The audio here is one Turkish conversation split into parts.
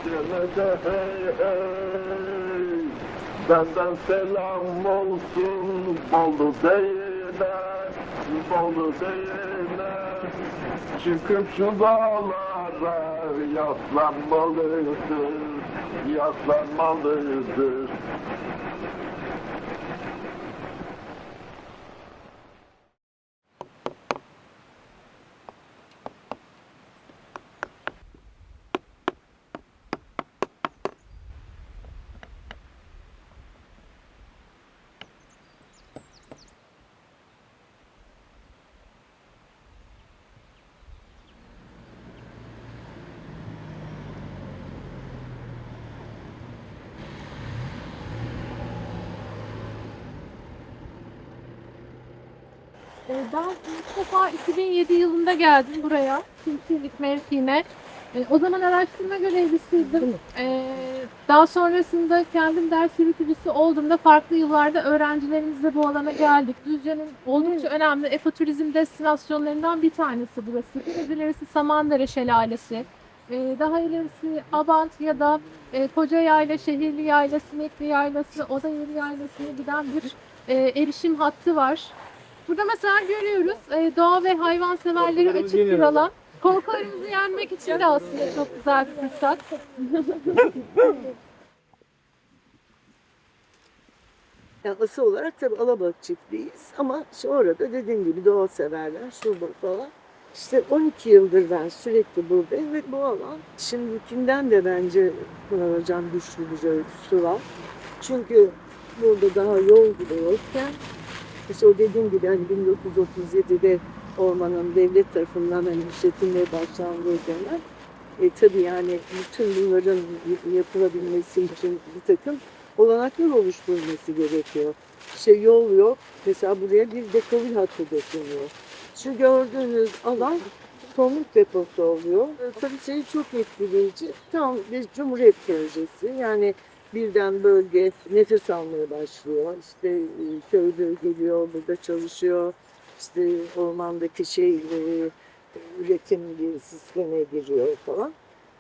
Cennete hey hey, benden selam olsun, oldu değine, oldu değine. Çıkıp şu dağlara yaslanmalıydır, yaslanmalıydır. Ben ilk defa 2007 yılında geldim buraya, Şimşirlik mevkiine. O zaman araştırma görevlisiydim. Daha sonrasında kendim ders yürütücüsü olduğumda farklı yıllarda öğrencilerimizle bu alana geldik. Düzce'nin oldukça önemli ekoturizm destinasyonlarından bir tanesi burası. Biraz ilerisi Samandere Şelalesi. Daha ilerisi Abant ya da Koca Yayla, Şehirli Yayla, Sinekli Yaylası, Oda Yeri Yaylası'na giden bir erişim hattı var. Burada mesela görüyoruz doğa ve hayvan severleri açık bir alan. Korkularımızı yenmek için de aslında çok güzel bir fırsat. Yani asıl olarak tabii alabalık çiftliğiyiz ama sonra da dediğim gibi doğa severler, şurada falan. İşte 12 yıldır ben sürekli buradayım ve bu alan şimdikinden de bence Pınar Hocam güçlü bir öyküsü var. Çünkü burada daha yol bile yokken işte o dediğim gibi hani 1937'de ormanın devlet tarafından hani işletilmeye başlandığı dönem tabii yani bütün bunların yapılabilmesi için bir takım olanaklar oluşturulması gerekiyor. İşte yol yok. Mesela buraya bir dekobil hattı döşeniyor. Şu gördüğünüz alan tomruk deposu oluyor. Tabii şey çok etkileyici. Tam bir cumhuriyet projesi. Yani birden bölge nefes almaya başlıyor. İşte köylü geliyor, burada çalışıyor. İşte ormandaki üretim bir sisteme giriyor falan.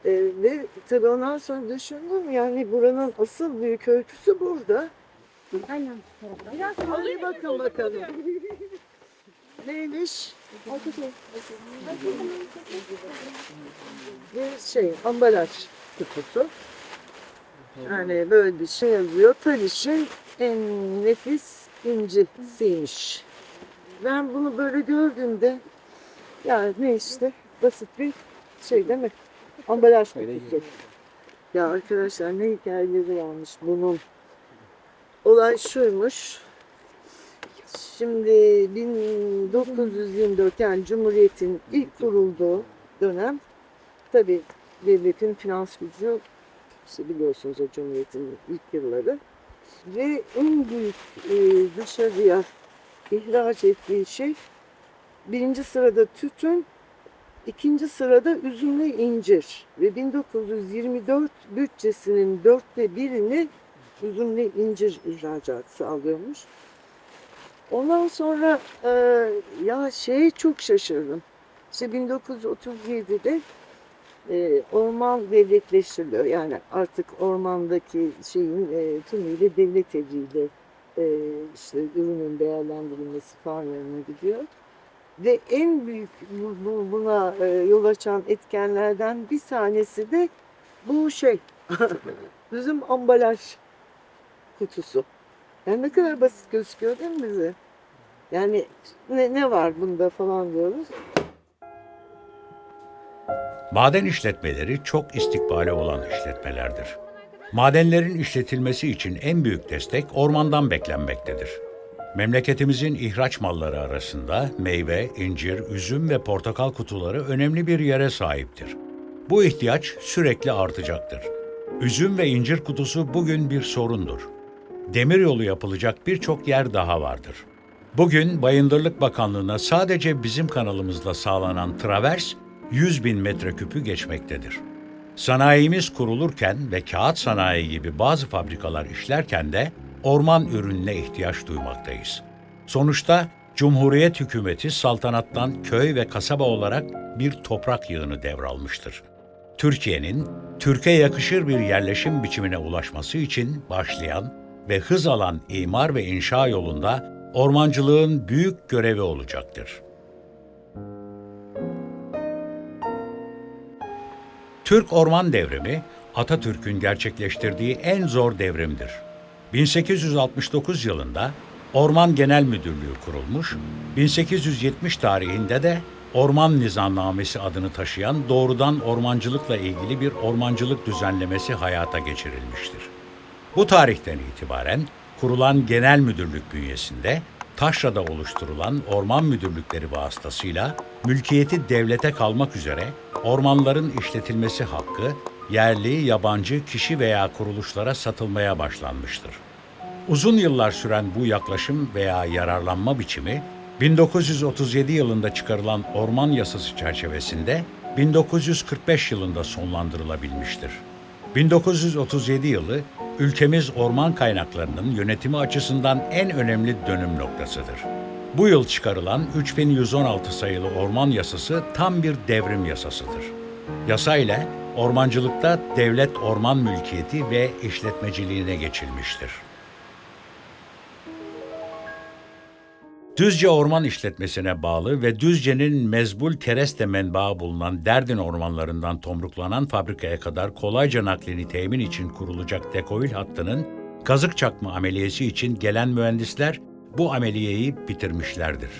Ve tabii ondan sonra düşündüm yani buranın asıl büyük öyküsü burada. Aynen. Biraz hadi bakın bakalım. Neymiş? Bir ambalaj kutusu. Yani böyle bir şey yazıyor. Taliş'in en nefis incisiymiş. Ben bunu böyle gördüğümde yani ne işte basit bir şey değil mi? Ambalaj kutusu. Ya arkadaşlar ne hikayeleri varmış bunun. Olay şuymuş. Şimdi 1924 yani Cumhuriyet'in ilk kurulduğu dönem tabii devletin finans gücü işte biliyorsunuz o Cumhuriyet'in ilk yılları ve en büyük dışarıya ihraç ettiği şey birinci sırada tütün, ikinci sırada üzümlü incir ve 1924 bütçesinin 1/4'ünü üzümlü incir ihracatı sağlıyormuş. Ondan sonra ya çok şaşırdım. İşte 1937'de orman devletleştiriliyor. Yani artık ormandaki tümüyle devlet eliyle işte ürünün değerlendirilmesi falan yönüne gidiyor. Ve en büyük buna yol açan etkenlerden bir tanesi de bu bizim ambalaj kutusu. Yani ne kadar basit gözüküyor değil mi bize? Yani ne var bunda falan diyoruz. Maden işletmeleri çok istikbali olan işletmelerdir. Madenlerin işletilmesi için en büyük destek ormandan beklenmektedir. Memleketimizin ihraç malları arasında meyve, incir, üzüm ve portakal kutuları önemli bir yere sahiptir. Bu ihtiyaç sürekli artacaktır. Üzüm ve incir kutusu bugün bir sorundur. Demiryolu yapılacak birçok yer daha vardır. Bugün Bayındırlık Bakanlığı'na sadece bizim kanalımızda sağlanan travers 100.000 metreküpü geçmektedir. Sanayimiz kurulurken ve kağıt sanayi gibi bazı fabrikalar işlerken de orman ürününe ihtiyaç duymaktayız. Sonuçta Cumhuriyet hükümeti saltanattan köy ve kasaba olarak bir toprak yığını devralmıştır. Türkiye'nin Türkiye yakışır bir yerleşim biçimine ulaşması için başlayan ve hız alan imar ve inşa yolunda ormancılığın büyük görevi olacaktır. Türk Orman Devrimi, Atatürk'ün gerçekleştirdiği en zor devrimdir. 1869 yılında Orman Genel Müdürlüğü kurulmuş, 1870 tarihinde de Orman Nizamnamesi adını taşıyan doğrudan ormancılıkla ilgili bir ormancılık düzenlemesi hayata geçirilmiştir. Bu tarihten itibaren kurulan genel müdürlük bünyesinde taşrada oluşturulan orman müdürlükleri vasıtasıyla mülkiyeti devlete kalmak üzere ormanların işletilmesi hakkı yerli, yabancı kişi veya kuruluşlara satılmaya başlanmıştır. Uzun yıllar süren bu yaklaşım veya yararlanma biçimi 1937 yılında çıkarılan Orman Yasası çerçevesinde 1945 yılında sonlandırılabilmiştir. 1937 yılı ülkemiz orman kaynaklarının yönetimi açısından en önemli dönüm noktasıdır. Bu yıl çıkarılan 3116 sayılı Orman Yasası tam bir devrim yasasıdır. Yasa ile ormancılıkta devlet orman mülkiyeti ve işletmeciliğine geçilmiştir. Düzce Orman İşletmesi'ne bağlı ve Düzce'nin mezbul kereste menbaı bulunan Derdin ormanlarından tomruklanan fabrikaya kadar kolayca naklini temin için kurulacak Dekovil hattının kazık çakma ameliyesi için gelen mühendisler bu ameliyeyi bitirmişlerdir.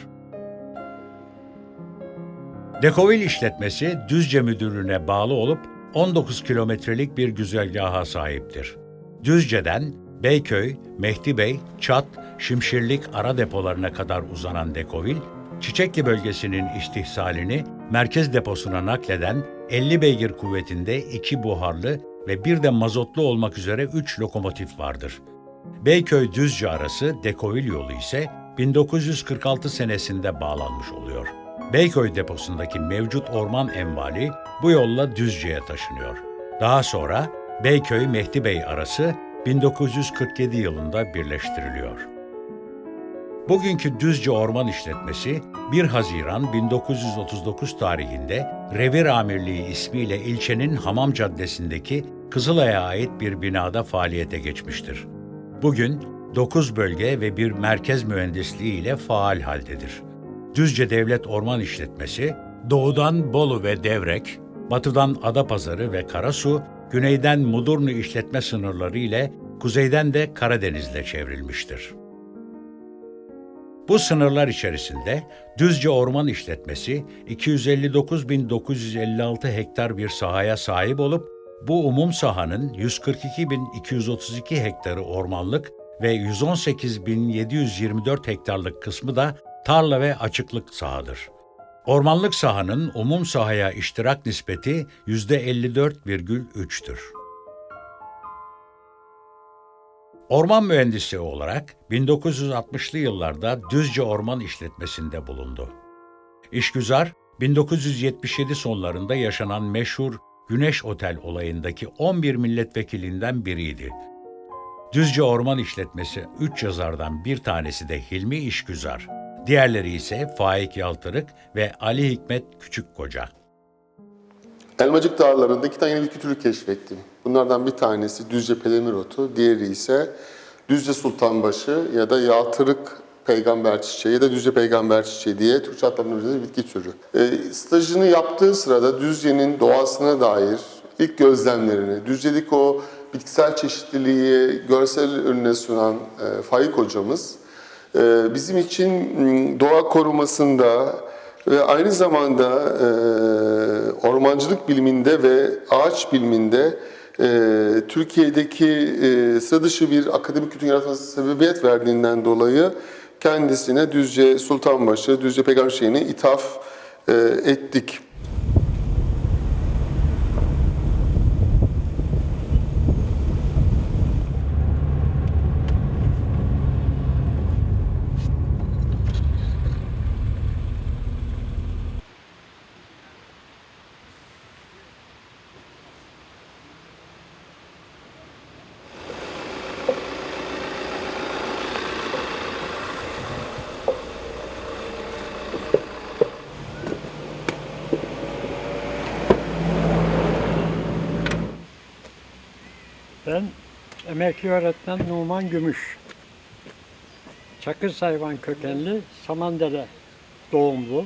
Dekovil işletmesi Düzce Müdürlüğü'ne bağlı olup 19 kilometrelik bir güzergaha sahiptir. Düzce'den Beyköy, Mehdibey, Çat, Şimşirlik ara depolarına kadar uzanan Dekovil, Çiçekli bölgesinin istihsalini merkez deposuna nakleden 50 beygir kuvvetinde 2 buharlı ve bir de mazotlu olmak üzere 3 lokomotif vardır. Beyköy-Düzce arası Dekovil yolu ise 1946 senesinde bağlanmış oluyor. Beyköy deposundaki mevcut orman envali bu yolla Düzce'ye taşınıyor. Daha sonra Beyköy-Mehdibey arası 1947 yılında birleştiriliyor. Bugünkü Düzce Orman İşletmesi 1 Haziran 1939 tarihinde Revir Amirliği ismiyle ilçenin Hamam Caddesi'ndeki Kızılay'a ait bir binada faaliyete geçmiştir. Bugün 9 bölge ve bir merkez mühendisliği ile faal haldedir. Düzce Devlet Orman İşletmesi, doğudan Bolu ve Devrek, batıdan Adapazarı ve Karasu, güneyden Mudurnu işletme sınırları ile kuzeyden de Karadeniz'le çevrilmiştir. Bu sınırlar içerisinde Düzce Orman İşletmesi 259.956 hektar bir sahaya sahip olup bu umum sahanın 142.232 hektarı ormanlık ve 118.724 hektarlık kısmı da tarla ve açıklık sahadır. Ormanlık sahanın umum sahaya iştirak nispeti %54,3'tür. Orman mühendisi olarak 1960'lı yıllarda Düzce Orman İşletmesi'nde bulundu. İşgüzar, 1977 sonlarında yaşanan meşhur Güneş Otel olayındaki 11 milletvekilinden biriydi. Düzce Orman İşletmesi 3 yazardan bir tanesi de Hilmi İşgüzar, diğerleri ise Faik Yaltırık ve Ali Hikmet Küçükkoca. Elmacık Dağları'nda 2 tane bitki türü keşfettim. Bunlardan bir tanesi Düzce Pelemirotu, diğeri ise Düzce Sultanbaşı ya da Yaltırık Peygamber Çiçeği ya da Düzce Peygamber Çiçeği diye Türkçe adlandırılan bir bitki türü. Stajını yaptığı sırada Düzce'nin doğasına dair ilk gözlemlerini, Düzce'deki o bitkisel çeşitliliği görsel önüne sunan Faik hocamız bizim için doğa korumasında ve aynı zamanda ormancılık biliminde ve ağaç biliminde Türkiye'deki sıra dışı bir akademik kültür yaratmasına sebebiyet verdiğinden dolayı kendisine Düzce Sultanbaşı, Düzce Peygamber Çiçeği'ne ithaf ettik. Ben emekli öğretmen Numan Gümüş. Çakırsayvan kökenli, Samandere doğumlu.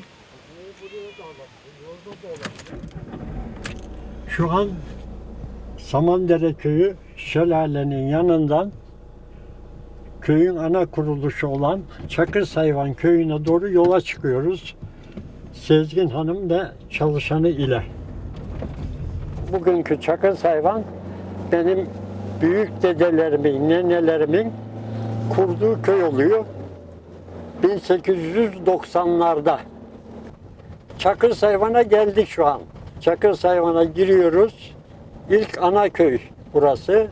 Şu an Samandere köyü şelalenin yanından köyün ana kuruluşu olan Çakırsayvan köyüne doğru yola çıkıyoruz. Sezgin Hanım ve çalışanı ile. Bugünkü Çakırsayvan benim büyük dedelerimin, nenelerimin kurduğu köy oluyor. 1890'larda. Çakırsayvan'a geldik şu an. Çakırsayvan'a giriyoruz. İlk ana köy burası.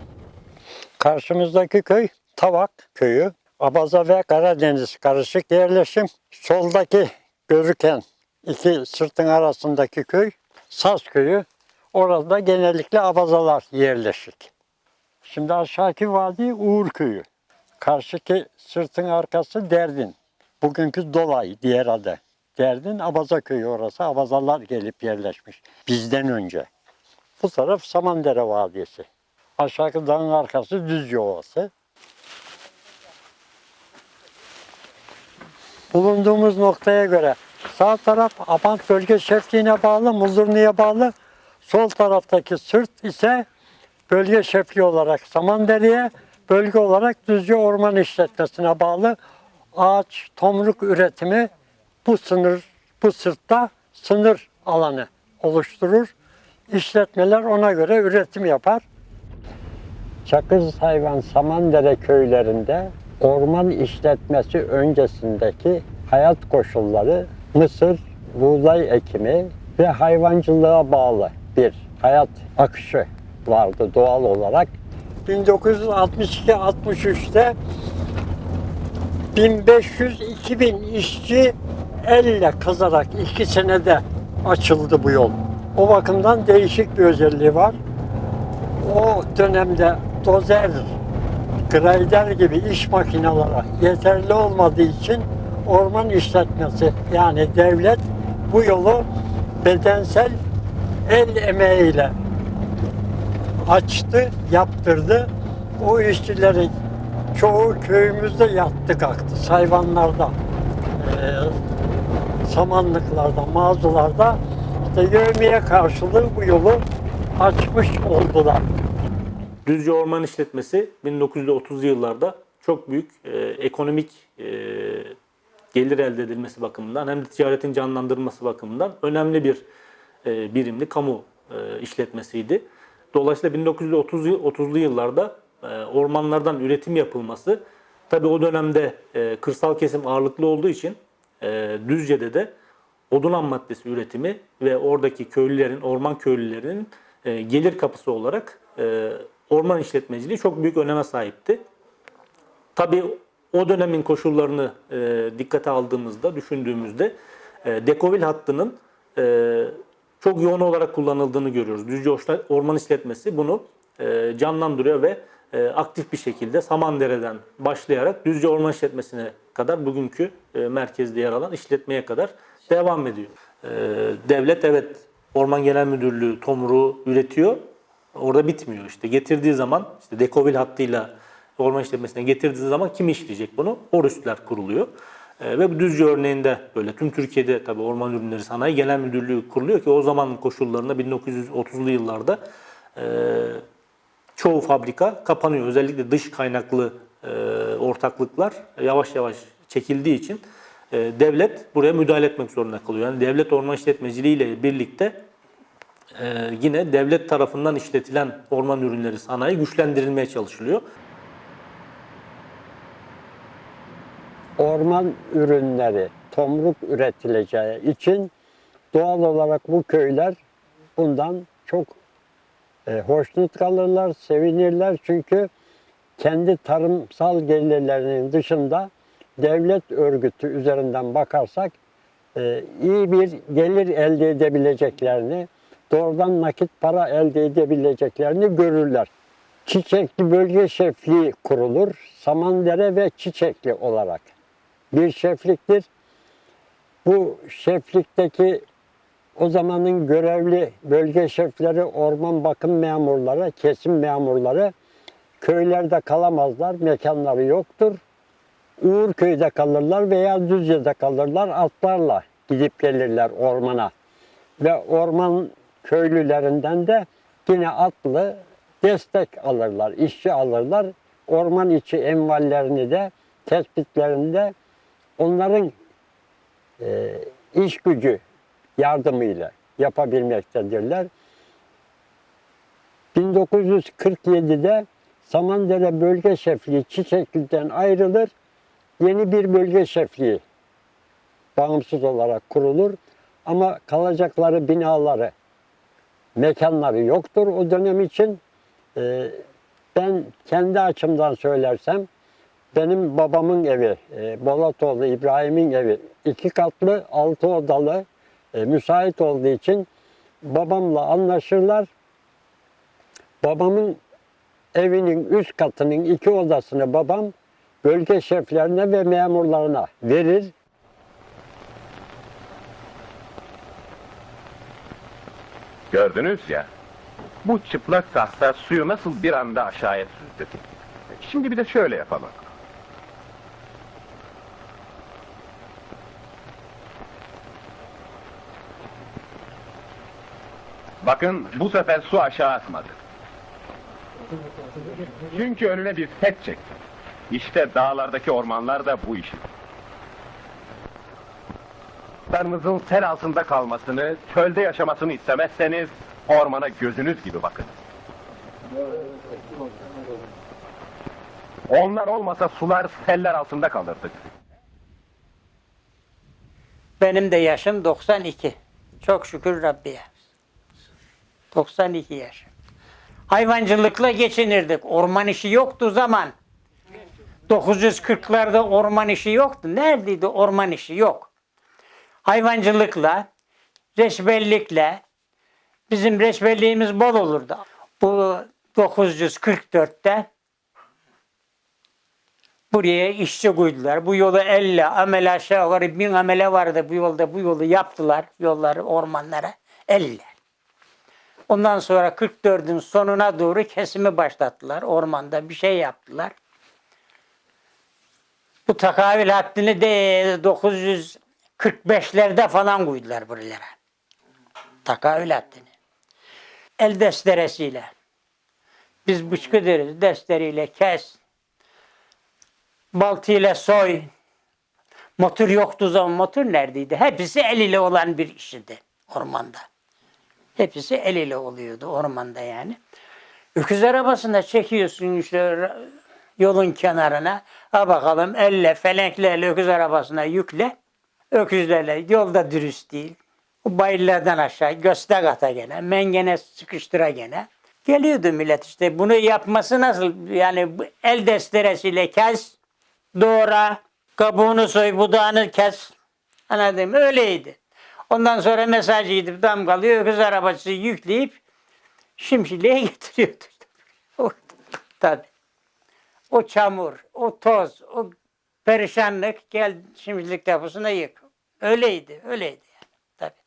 Karşımızdaki köy Tavak köyü. Abaza ve Karadeniz karışık yerleşim. Soldaki görüken iki sırtın arasındaki köy Saz köyü. Orada genellikle Abazalar yerleşik. Şimdi aşağıki vadi Uğur köyü. Karşıki sırtın arkası Derdin. Bugünkü Dolay diğer adı. Derdin Abaza köyü orası. Abazalar gelip yerleşmiş bizden önce. Bu taraf Samandere Vadisi. Aşağıki dağın arkası Düzce Ovası. Bulunduğumuz noktaya göre sağ taraf Abant bölge şefliğine bağlı, Muzurnu'ya bağlı. Sol taraftaki sırt ise bölge şefliği olarak Samandere'ye, bölge olarak Düzce Orman İşletmesi'ne bağlı. Ağaç, tomruk üretimi bu sırtta sınır alanı oluşturur. İşletmeler ona göre üretim yapar. Çakırsayvan Samandere köylerinde orman işletmesi öncesindeki hayat koşulları mısır, buğday ekimi ve hayvancılığa bağlı bir hayat akışı vardı doğal olarak. 1962-63'te 1500-2000 işçi elle kazarak 2 senede açıldı bu yol. O bakımdan değişik bir özelliği var. O dönemde dozer, grader gibi iş makineleri yeterli olmadığı için orman işletmesi yani devlet bu yolu bedensel el emeğiyle açtı, yaptırdı. O işçilerin çoğu köyümüzde yattı kalktı. Sayvanlarda, samanlıklarda, mağazalarda işte yevmiye karşılığı bu yolu açmış oldular. Düzce Orman İşletmesi 1930'lu yıllarda çok büyük ekonomik gelir elde edilmesi bakımından hem de ticaretin canlandırılması bakımından önemli bir birimli kamu işletmesiydi. Dolayısıyla 1930'lu yıllarda ormanlardan üretim yapılması, tabii o dönemde kırsal kesim ağırlıklı olduğu için Düzce'de de odun ham maddesi üretimi ve oradaki köylülerin, orman köylülerinin gelir kapısı olarak orman işletmeciliği çok büyük öneme sahipti. Tabii o dönemin koşullarını dikkate aldığımızda, düşündüğümüzde Dekovil hattının çok yoğun olarak kullanıldığını görüyoruz. Düzce Orman İşletmesi bunu canlandırıyor ve aktif bir şekilde Samandere'den başlayarak Düzce Orman İşletmesi'ne kadar bugünkü merkezde yer alan işletmeye kadar devam ediyor. Devlet evet Orman Genel Müdürlüğü tomruğu üretiyor. Orada bitmiyor işte. Getirdiği zaman işte Dekovil hattıyla orman işletmesine getirdiği zaman kim işleyecek bunu? Orüstler kuruluyor. Ve bu Düzce örneğinde böyle tüm Türkiye'de tabii Orman Ürünleri Sanayi Genel Müdürlüğü kuruluyor ki o zamanın koşullarında 1930'lu yıllarda çoğu fabrika kapanıyor. Özellikle dış kaynaklı ortaklıklar yavaş yavaş çekildiği için devlet buraya müdahale etmek zorunda kalıyor. Yani devlet orman işletmeciliği ile birlikte yine devlet tarafından işletilen orman ürünleri sanayi güçlendirilmeye çalışılıyor. Orman ürünleri, tomruk üretileceği için doğal olarak bu köyler bundan çok hoşnut kalırlar, sevinirler. Çünkü kendi tarımsal gelirlerinin dışında devlet örgütü üzerinden bakarsak iyi bir gelir elde edebileceklerini, doğrudan nakit para elde edebileceklerini görürler. Çiçekli bölge şefliği kurulur. Samandere ve Çiçekli olarak bir şefliktir. Bu şeflikteki o zamanın görevli bölge şefleri, orman bakım memurları, kesim memurları köylerde kalamazlar, mekanları yoktur. Uğurköy'de kalırlar veya Düzce'de kalırlar, atlarla gidip gelirler ormana. Ve orman köylülerinden de yine atlı destek alırlar, işçi alırlar. Orman içi envallerini de, tespitlerini de onların iş gücü yardımıyla yapabilmektedirler. 1947'de Samandere Bölge Şefliği Çiçekli'den ayrılır. Yeni bir bölge şefliği bağımsız olarak kurulur. Ama kalacakları binaları, mekanları yoktur o dönem için. Ben kendi açımdan söylersem, benim babamın evi, Bolatoğlu İbrahim'in evi 2 katlı 6 odalı müsait olduğu için babamla anlaşırlar. Babamın evinin üst katının 2 odasını babam bölge şeflerine ve memurlarına verir. Gördünüz ya, bu çıplak tahta suyu nasıl bir anda aşağıya süzdü. Şimdi bir de şöyle yapalım. Bakın bu sefer su aşağı atmadı. Çünkü önüne bir set çekti. İşte dağlardaki ormanlar da bu işin. Çocuklarınızın sel altında kalmasını, çölde yaşamasını istemezseniz ormana gözünüz gibi bakın. Onlar olmasa sular seller altında kalırdık. Benim de yaşım 92. Çok şükür Rabbiye. 92 yaşım. Hayvancılıkla geçinirdik. Orman işi yoktu zaman. 940'larda orman işi yoktu. Neredeydi orman işi? Yok. Hayvancılıkla, reçbellikle, bizim reçbelliğimiz bol olurdu. Bu 944'te buraya işçi koydular. Bu yolu 50 amele aşağı yukarı 1000 amele vardı bu yolda. Bu yolu yaptılar. Yolları ormanlara 50. Ondan sonra 44'ün sonuna doğru kesimi başlattılar. Ormanda bir şey yaptılar. Bu takavül hattını de 945'lerde falan koydular buralara. Takavül hattını. El desteresiyle. Biz bıçkı deriz. Desteriyle kes. Baltayla soy. Motor yoktu zaman motor neredeydi? Hepsi el ile olan bir işiydi ormanda. Hepsi el ile oluyordu ormanda yani. Öküz arabasında çekiyorsun işte yolun kenarına. Ha bakalım elle, felenklerle öküz arabasına yükle. Öküzlerle yolda dürüst değil. O bayırlardan aşağı göstek ata gene, mengene sıkıştıra gene. Geliyordu millet işte. Bunu yapması nasıl? Yani el desteresiyle kes, doğra, kabuğunu soy, budağını kes. Anladın mı? Öyleydi. Ondan sonra mesajı gidip damgalıyor, öküz arabası yükleyip Şimşirliğe getiriyordu. Tabii. O çamur, o toz, o perişanlık gel Şimşirlik deposuna yık. Öyleydi, öyleydi yani. Tabii.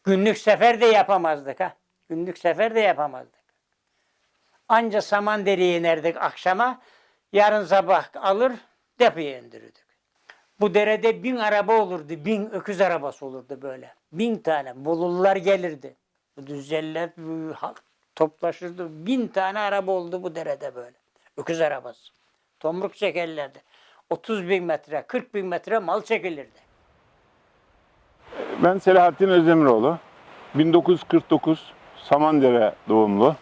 Günlük sefer de yapamazdık ha. Günlük sefer de yapamazdık. Anca Samandere'ye inerdik akşama. Yarın sabah alır depoya indirirdik. Bu derede 1000 araba olurdu. 1000 öküz arabası olurdu böyle. 1000 tane. Bolulular gelirdi. Bu Düzceliler toplaşırdı. 1000 tane araba oldu bu derede böyle. Öküz arabası. Tomruk çekerlerdi. 30.000 metre, 40.000 metre mal çekilirdi. Ben Selahattin Özdemiroğlu. 1949 Samandere doğumlu.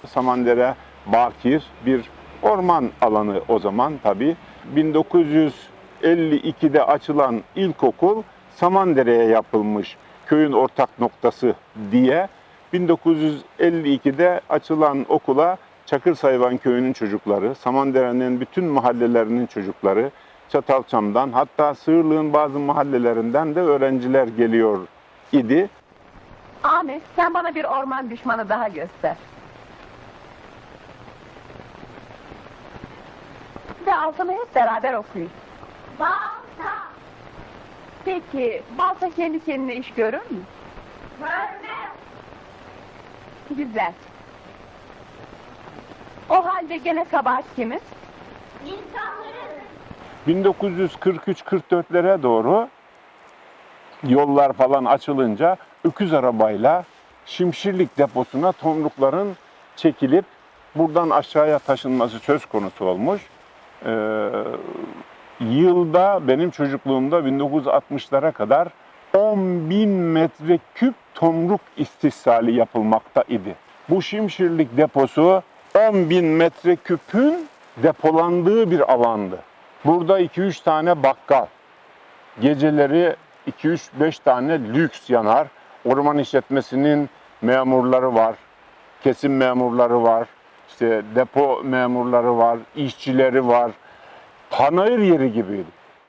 Samandere bakir bir orman alanı o zaman tabii. 1952'de açılan ilkokul Samandere'ye yapılmış köyün ortak noktası diye. 1952'de açılan okula Çakırsayvan köyünün çocukları, Samandere'nin bütün mahallelerinin çocukları, Çatalçam'dan hatta Sığırlık'ın bazı mahallelerinden de öğrenciler geliyor idi. Ahmet, sen bana bir orman düşmanı daha göster. Ve altını hep beraber okuyun. Balta! Peki, balta kendi kendine iş görür mü? Görmez. Güzel. O halde gene kabahat kimin? 1943-44'lere doğru yollar falan açılınca öküz arabayla Şimşirlik deposuna tomrukların çekilip buradan aşağıya taşınması söz konusu olmuş. Yılda benim çocukluğumda 1960'lara kadar 10.000 metreküp tomruk istihsali yapılmakta idi. Bu Şimşirlik deposu 10.000 metreküpün depolandığı bir alandı. Burada 2-3 tane bakkal, geceleri 2-3-5 tane lüks yanar. Orman işletmesinin memurları var, kesim memurları var, işte depo memurları var, işçileri var. Panayır yeri gibiydi.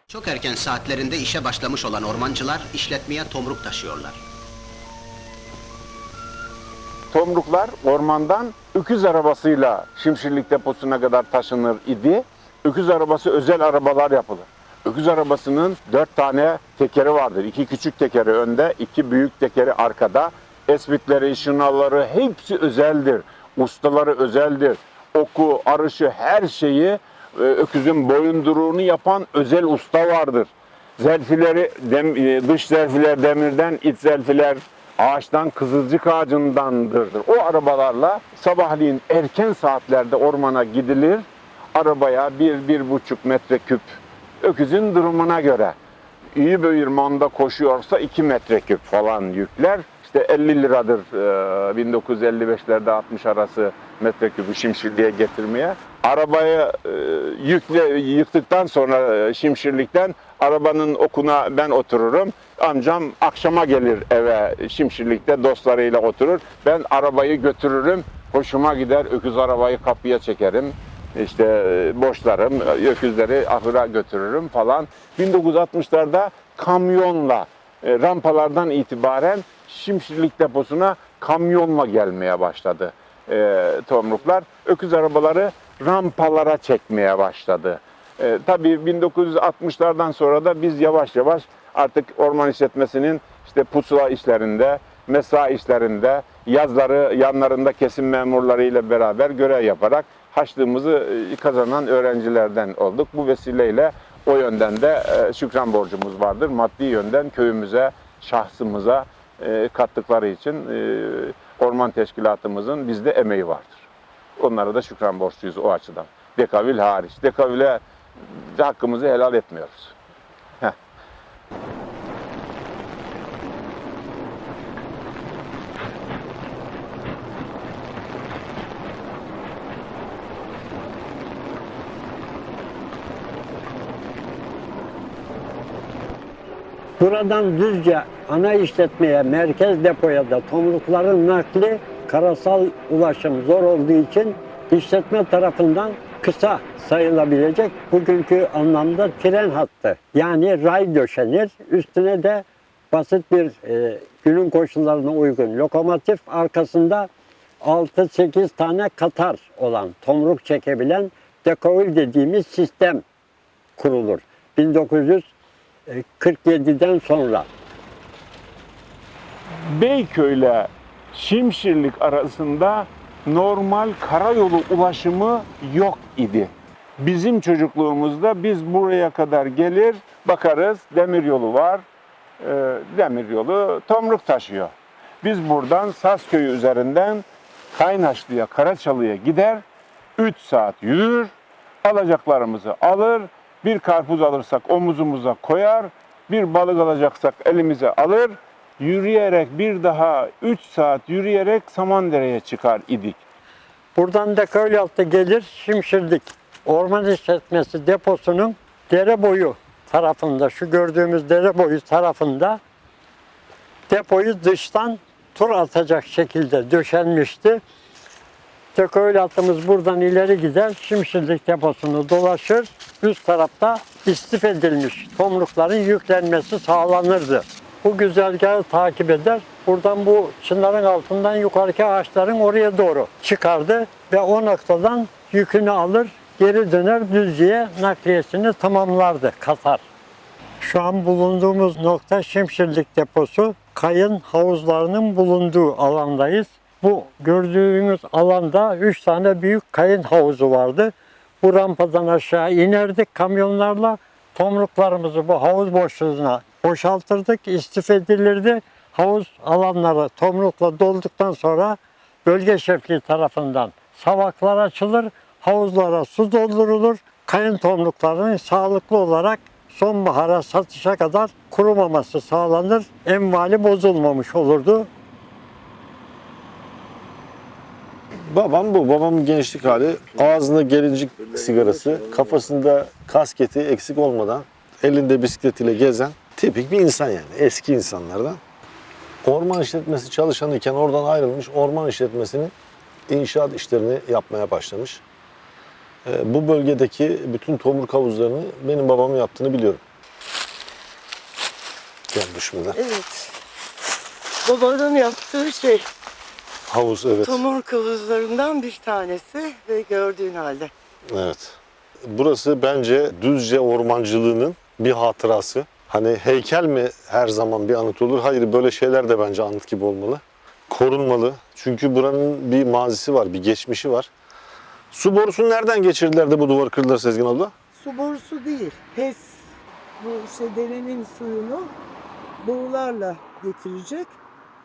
Çok erken saatlerinde işe başlamış olan ormancılar işletmeye tomruk taşıyorlar. Tomruklar ormandan öküz arabasıyla Şimşirlik deposuna kadar taşınır idi. Öküz arabası özel arabalar yapılır. Öküz arabasının 4 tane tekeri vardır. 2 küçük tekeri önde, 2 büyük tekeri arkada. Espitleri, şınavları hepsi özeldir. Ustaları özeldir. Oku, arışı her şeyi öküzün boyunduruğunu yapan özel usta vardır. Zerfileri, dış zerfiler demirden, iç zerfiler ağaçtan, kızılcık ağacındandır. O arabalarla sabahleyin erken saatlerde ormana gidilir. Arabaya 1-1,5 metreküp öküzün durumuna göre. İyi bir manda koşuyorsa 2 metreküp falan yükler. İşte 50 liradır 1955'lerde 60 arası metreküpü Şimşirliğe getirmeye. Arabayı yıktıktan sonra Şimşirlik'ten arabanın okuna ben otururum. Amcam akşama gelir eve Şimşirlik'te dostlarıyla oturur. Ben arabayı götürürüm. Hoşuma gider. Öküz arabayı kapıya çekerim. İşte boşlarım, öküzleri ahıra götürürüm falan. 1960'larda kamyonla rampalardan itibaren Şimşirlik deposuna kamyonla gelmeye başladı tomruklar. Öküz arabaları rampalara çekmeye başladı. Tabii 1960'lardan sonra da biz yavaş yavaş artık orman işletmesinin işte pusula işlerinde, mesai işlerinde, yazları yanlarında kesim memurlarıyla beraber görev yaparak haçlığımızı kazanan öğrencilerden olduk. Bu vesileyle o yönden de şükran borcumuz vardır. Maddi yönden köyümüze, şahsımıza kattıkları için orman teşkilatımızın bizde emeği vardır. Onlara da şükran borçluyuz o açıdan. Dekavil hariç. Dekavile hakkımızı helal etmiyoruz. Buradan Düzce ana işletmeye, merkez depoya da tomrukların nakli karasal ulaşım zor olduğu için işletme tarafından kısa sayılabilecek bugünkü anlamda tren hattı. Yani ray döşenir. Üstüne de basit bir günün koşullarına uygun lokomotif, arkasında 6-8 tane katar olan, tomruk çekebilen dekavil dediğimiz sistem kurulur. 1947'den sonra. Beyköy'le Şimşirlik arasında normal karayolu ulaşımı yok idi. Bizim çocukluğumuzda biz buraya kadar gelir, bakarız demiryolu var, demiryolu tomruk taşıyor. Biz buradan Sazköy'ü üzerinden Kaynaşlı'ya, Karaçalı'ya gider, 3 saat yürür, alacaklarımızı alır, bir karpuz alırsak omuzumuza koyar, bir balık alacaksak elimize alır, yürüyerek bir daha 3 saat yürüyerek Samandere'ye çıkar idik. Buradan da köy altı gelir Şimşirlik Orman İşletmesi deposunun dere boyu tarafında, şu gördüğümüz dere boyu tarafında depoyu dıştan tur atacak şekilde döşenmişti. Köy altımız buradan ileri gider, Şimşirlik deposunu dolaşır. Üst tarafta istif edilmiş tomrukların yüklenmesi sağlanırdı. Bu güzergahı takip eder. Buradan bu çınarın altından yukarıki ağaçların oraya doğru çıkardı ve o noktadan yükünü alır, geri döner Düzce'ye nakliyesini tamamlardı katar. Şu an bulunduğumuz nokta Şimşirlik deposu. Kayın havuzlarının bulunduğu alandayız Bu gördüğünüz alanda 3 tane büyük kayın havuzu vardı. Bu rampadan aşağı inerdik kamyonlarla. Tomruklarımızı bu havuz boşluğuna boşaltırdık, istif edilirdi. Havuz alanları tomrukla dolduktan sonra bölge şefliği tarafından savaklar açılır, havuzlara su doldurulur. Kayın tomruklarının sağlıklı olarak sonbahara satışa kadar kurumaması sağlanır, envali bozulmamış olurdu. Babam bu. Babamın gençlik hali. Ağzında gelincik sigarası, kafasında kasketi eksik olmadan elinde bisikletiyle gezen tipik bir insan yani. Eski insanlardan. Orman işletmesi çalışanıyken oradan ayrılmış, orman işletmesinin inşaat işlerini yapmaya başlamış. Bu bölgedeki bütün tomruk havuzlarını benim babamın yaptığını biliyorum. Gel düşmeden. Evet. Babanın yaptığı şey Havuz, evet. tomruk havuzlarından bir tanesi ve gördüğün halde. Evet. Burası bence Düzce ormancılığının bir hatırası. Hani heykel mi her zaman bir anıt olur? Hayır, böyle şeyler de bence anıt gibi olmalı. Korunmalı. Çünkü buranın bir mazisi var, bir geçmişi var. Su borusunu nereden geçirdiler de bu duvarı kırdılar Sezgin abla? Su borusu değil, HES. Bu işte derenin suyunu borularla getirecek.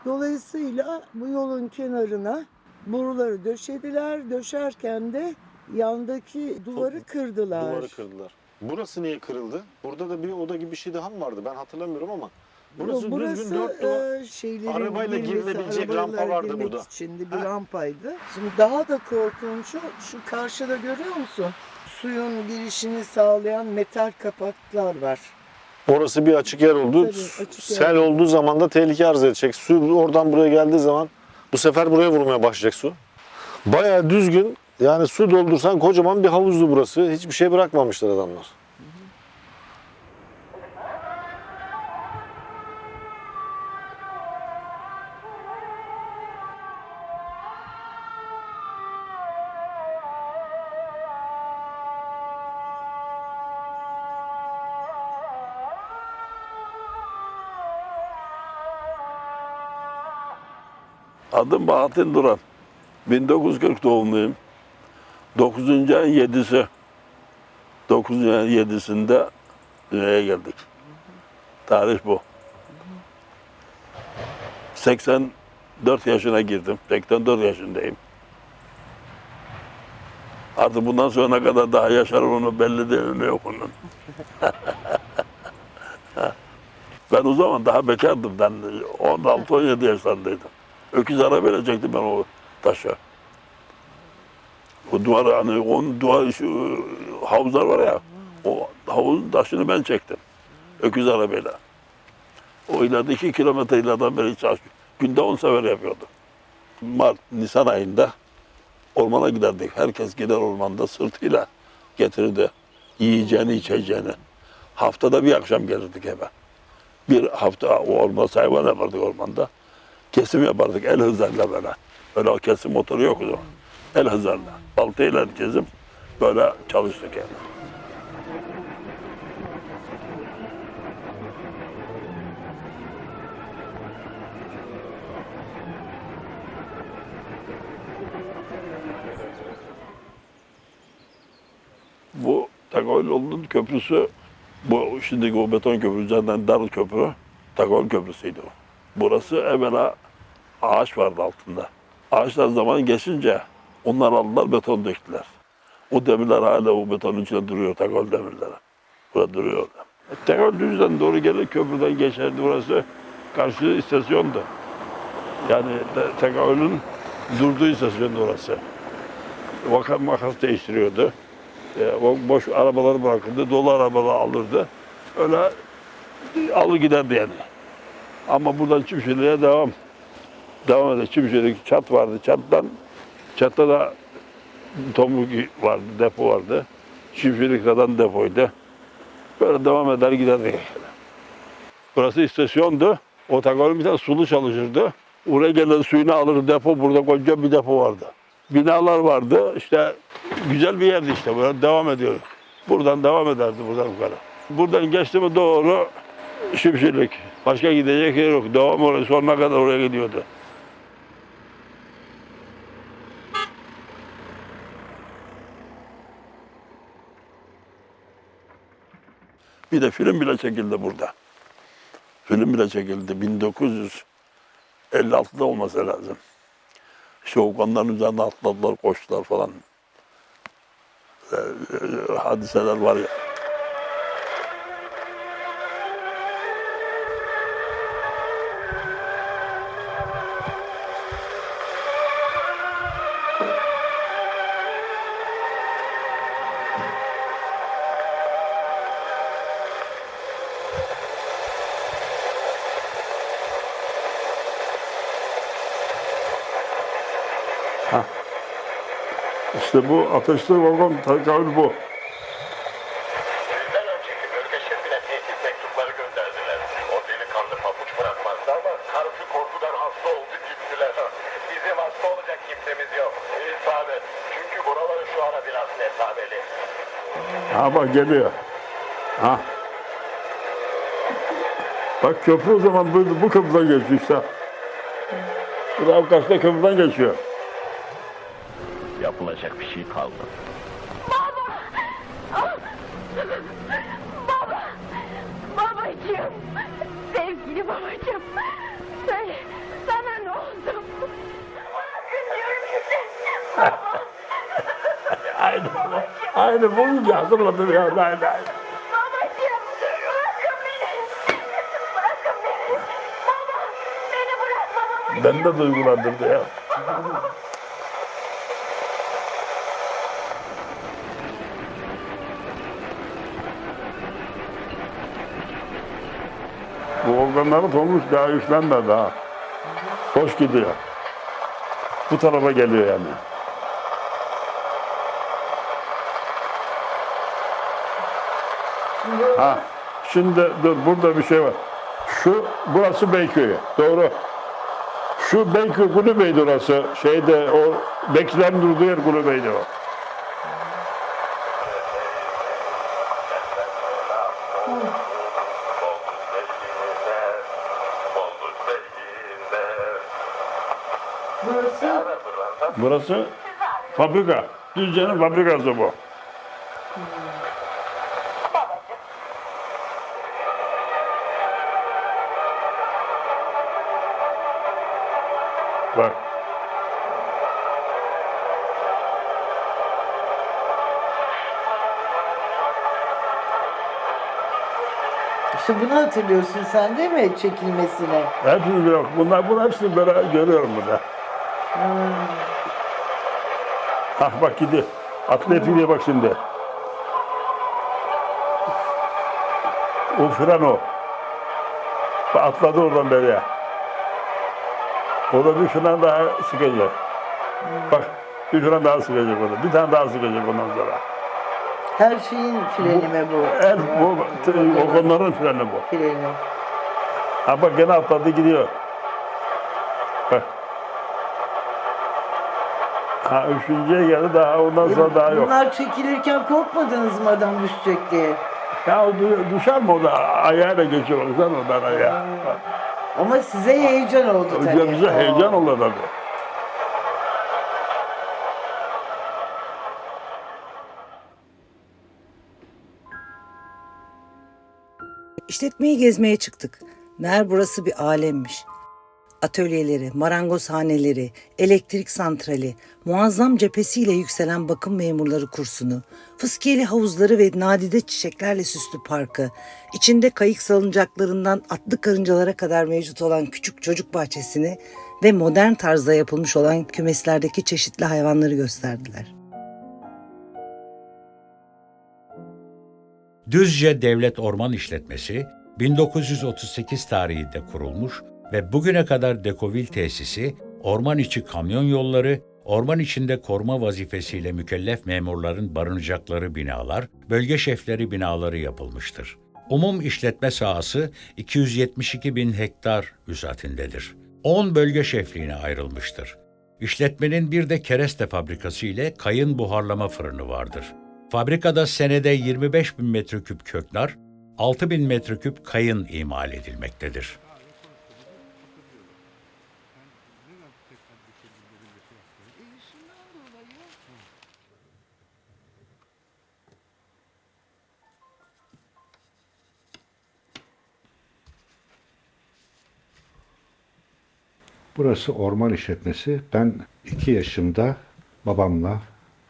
Dolayısıyla bu yolun kenarına boruları döşediler. Döşerken de yandaki duvarı kırdılar. Duvarı kırdılar. Burası niye kırıldı? Burada da bir oda gibi bir şey daha mı vardı? Ben hatırlamıyorum ama. Burası düzgün dört duvar. Şeylerin Arabayla girilebilecek rampa vardı girmek burada. için de bir rampaydı. Şimdi daha da korkunçu şu karşıda görüyor musun? Suyun girişini sağlayan metal kapaklar var. Orası bir açık yer oldu. Tabii, açık Sel yer. olduğu zaman da tehlike arz edecek. Su oradan buraya geldiği zaman bu sefer buraya vurmaya başlayacak su. Bayağı düzgün. Yani su doldursan kocaman bir havuzdu burası. Hiçbir şey bırakmamışlar adamlar. Adım Bahattin Duran. 1940 doğumluyum. 9. ayın 7'si. 9. ayın 7'sinde dünyaya geldik. Tarih bu. 84 yaşına girdim. 84 yaşındayım. Artık bundan sonra ne kadar daha yaşarım onu belli değil, ne yok onun. Ben o zaman daha bekardım. Ben 16-17 yaşlarındaydım. Öküz arabayla çektim ben o taşı. O duvarı, hani onun duvar, şu havuzlar var ya, o havuzun taşını ben çektim. Öküz arabayla. O ileride 2 kilometre ileriden beri çalışıyor. Günde 10 sefer yapıyordum. Mart, Nisan ayında ormana giderdik. Herkes gider ormanda sırtıyla getirirdi yiyeceğini, içeceğini. Haftada bir akşam gelirdik eve. Bir hafta o orman hayvan yapardık ormanda. Kesim yapardık el hızlarıyla böyle. Öyle kesim motoru yok o zaman. El hızlarıyla. Baltayla kesim böyle çalıştık yani. Bu Takoylu'nun köprüsü, bu şimdiki o beton köprü üzerinden dar köprü, Takoylu Köprüsü'ydü o. Burası evvela ağaç vardı altında. Ağaçlar zaman geçince onlar aldılar, beton döktüler. O demirler hala o betonun içinde duruyor, Takoylu demirleri. Burada duruyor. Takoylu düzden doğru gelir, köprüden geçerdi burası. Karşı istasyondu. Yani Takoylu'nun durduğu istasyondu orası. Makas değiştiriyordu. O boş arabaları bırakırdı, dolu arabaları alırdı. Öyle alır giderdi yani. Ama buradan Çimşirli'ye devam eder. Çimşirlik çat vardı. Çatta da tomruk vardı, depo vardı. Çimşirlik kadar depoydu. Böyle devam eder giderdi. Burası istasyondu. O Takoylu bir tane sulu çalışırdı. Oraya gelen suyunu alır depo, burada koca bir depo vardı. Binalar vardı. İşte güzel bir yerdi işte. Böyle devam ediyoruz. Buradan devam ederdi buradan yukarı. Buradan geçti mi doğru Şimşirlik. Başka gidecek yer yok. Devam oraya sonuna kadar oraya gidiyordu. Bir de film bile çekildi burada. Film bile çekildi. 1956'da olması lazım. İşte Okanların üzerine atladılar, koştular falan. Hadiseler var ya. İşte bu ateşli vagon takavül bu. Bizden önceki bölge şefine tehdit mektupları gönderdiler. O delikanlı pabuç bırakmazdı ama karısı korkudan hasta oldu gittiler. Bizim hasta olacak kimsemiz yok. İsabet. Çünkü buraları şu ara biraz mesafeli. Ha bak geliyor. Ha. Bak köprü o zaman bu köprüden geçiyor işte. Bu da Avkas'ta köprüden geçiyor. Yapılacak bir şey kalmadı. Baba! Ah! Baba! Babacığım! Sevgili babacığım! Söyle, sana ne oldu? Üzüyorum sizi! Aynı bulunca hatırladım ya. Aynı. Babacığım! Bırakın beni! Bırakın beni! Baba! Beni bırakma babacığım! Ben de duygulandırdı ya. Bu organları olmuş daha yüklenmedi daha. Hoş gidiyor. Bu tarafa geliyor yani. Ha, şimdi dur burada bir şey var. Burası Beyköy'ü. Doğru. Şu Beyköy Kulübeydi orası. Şeyde o bekçilerin durduğu yer Kulübeydi o. Burası fabrika. Düzce'nin fabrikası bu. Bak. İşte bunu hatırlıyorsun sen değil mi çekilmesine? Hepsini yok. Bunlar hepsini böyle görüyorum burada. Hah bak gidiyor. Atlayıp gidiyor bak şimdi. O fren o. Bak atladı oradan beriye. Orada bir fren daha sıkacak. Bak bir fren daha sıkacak orada. Bir tane daha sıkacak ondan sonra. Her şeyin freni mi bu? O konuların freni bu. Freni. Ha bak gene atladı gidiyor. Bak. Ha üçüncüye geldi daha ondan sonra daha yok. Bunlar çekilirken korkmadınız mı adam düşecek diye? Ya düşer mi o da ayağıyla geçiyor sen oradan ayağa. Ama size heyecan oldu tabii. Bize heyecan oldu tabii. İşletmeyi gezmeye çıktık. Meğer burası bir alemmiş. Atölyeleri, marangozhaneleri, elektrik santrali, muazzam cephesiyle yükselen bakım memurları kursunu, fıskiyeli havuzları ve nadide çiçeklerle süslü parkı, içinde kayık salıncaklarından atlı karıncalara kadar mevcut olan küçük çocuk bahçesini ve modern tarzda yapılmış olan kümeslerdeki çeşitli hayvanları gösterdiler. Düzce Devlet Orman İşletmesi 1938 tarihinde kurulmuş ve bugüne kadar Dekovil tesisi, orman içi kamyon yolları, orman içinde koruma vazifesiyle mükellef memurların barınacakları binalar, bölge şefleri binaları yapılmıştır. Umum işletme sahası 272 bin hektar üsatindedir. 10 bölge şefliğine ayrılmıştır. İşletmenin bir de kereste fabrikası ile kayın buharlama fırını vardır. Fabrikada senede 25 bin metreküp köknar, 6 bin metreküp kayın imal edilmektedir. Burası orman işletmesi. Ben 2 yaşımda babamla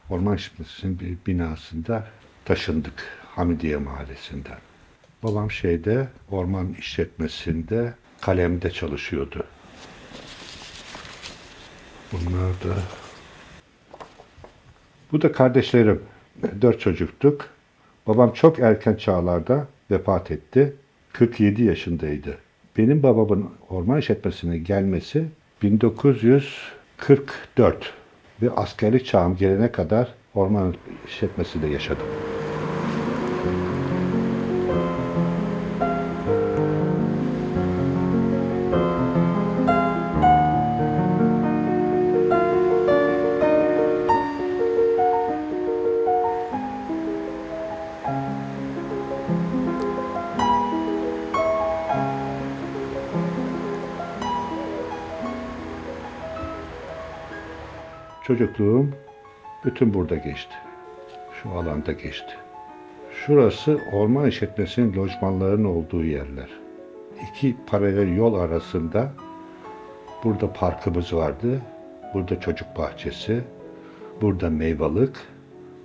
orman işletmesinin bir binasında taşındık Hamidiye Mahallesi'nden. Babam orman işletmesinde kalemde çalışıyordu. Bunlar da... Bu da kardeşlerim. 4 çocuktuk. Babam çok erken çağlarda vefat etti. 47 yaşındaydı. Benim babamın orman işletmesine gelmesi 1944 ve askerlik çağım gelene kadar orman işletmesinde yaşadım. Çocukluğum bütün burada geçti. Şu alanda geçti. Şurası orman işletmesinin lojmanlarının olduğu yerler. 2 paralel yol arasında burada parkımız vardı. Burada çocuk bahçesi, burada meyvalık,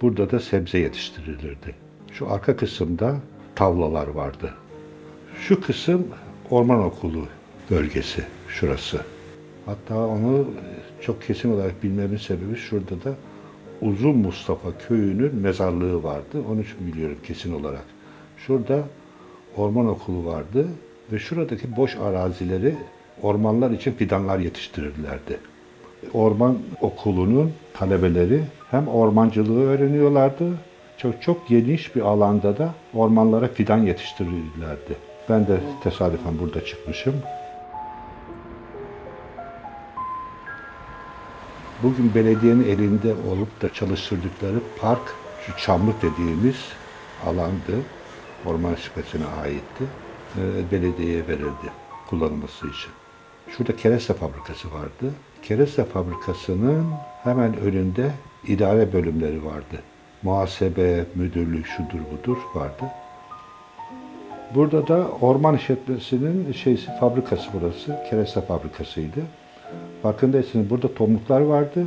burada da sebze yetiştirilirdi. Şu arka kısımda tavlalar vardı. Şu kısım orman okulu bölgesi, şurası. Hatta onu çok kesin olarak bilmemin sebebi şurada da Uzun Mustafa köyünün mezarlığı vardı. Onun için biliyorum kesin olarak. Şurada orman okulu vardı ve şuradaki boş arazileri ormanlar için fidanlar yetiştirirlerdi. Orman okulunun talebeleri hem ormancılığı öğreniyorlardı, çok geniş bir alanda da ormanlara fidan yetiştirirlerdi. Ben de tesadüfen burada çıkmışım. Bugün belediyenin elinde olup da çalıştırdıkları park, şu Çamlık dediğimiz alandı. Orman işletmesine aitti. Belediyeye verildi kullanılması için. Şurada kereste fabrikası vardı. Kereste fabrikasının hemen önünde idare bölümleri vardı. Muhasebe, müdürlük, şudur budur vardı. Burada da orman işletmesinin fabrikası burası. Kereste fabrikasıydı. Farkındaysanız burada tomruklar vardı.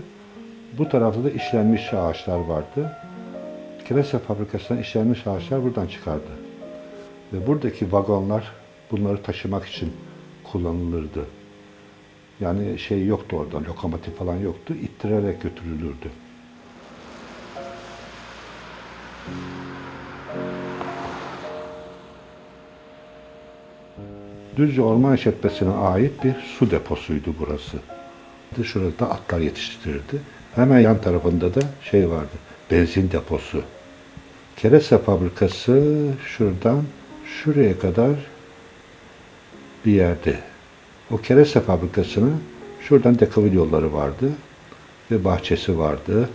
Bu tarafta da işlenmiş ağaçlar vardı. Kereste fabrikasından işlenmiş ağaçlar buradan çıkardı. Ve buradaki vagonlar bunları taşımak için kullanılırdı. Yani yoktu orada, lokomotif falan yoktu. İttirerek götürülürdü. Düzce Orman İşletmesi'ne ait bir su deposuydu burası. Şurada atlar yetiştirirdi. Hemen yan tarafında da vardı, benzin deposu. Kereste fabrikası şuradan şuraya kadar bir yerde. O kereste fabrikasına şuradan dekavil yolları vardı ve bahçesi vardı.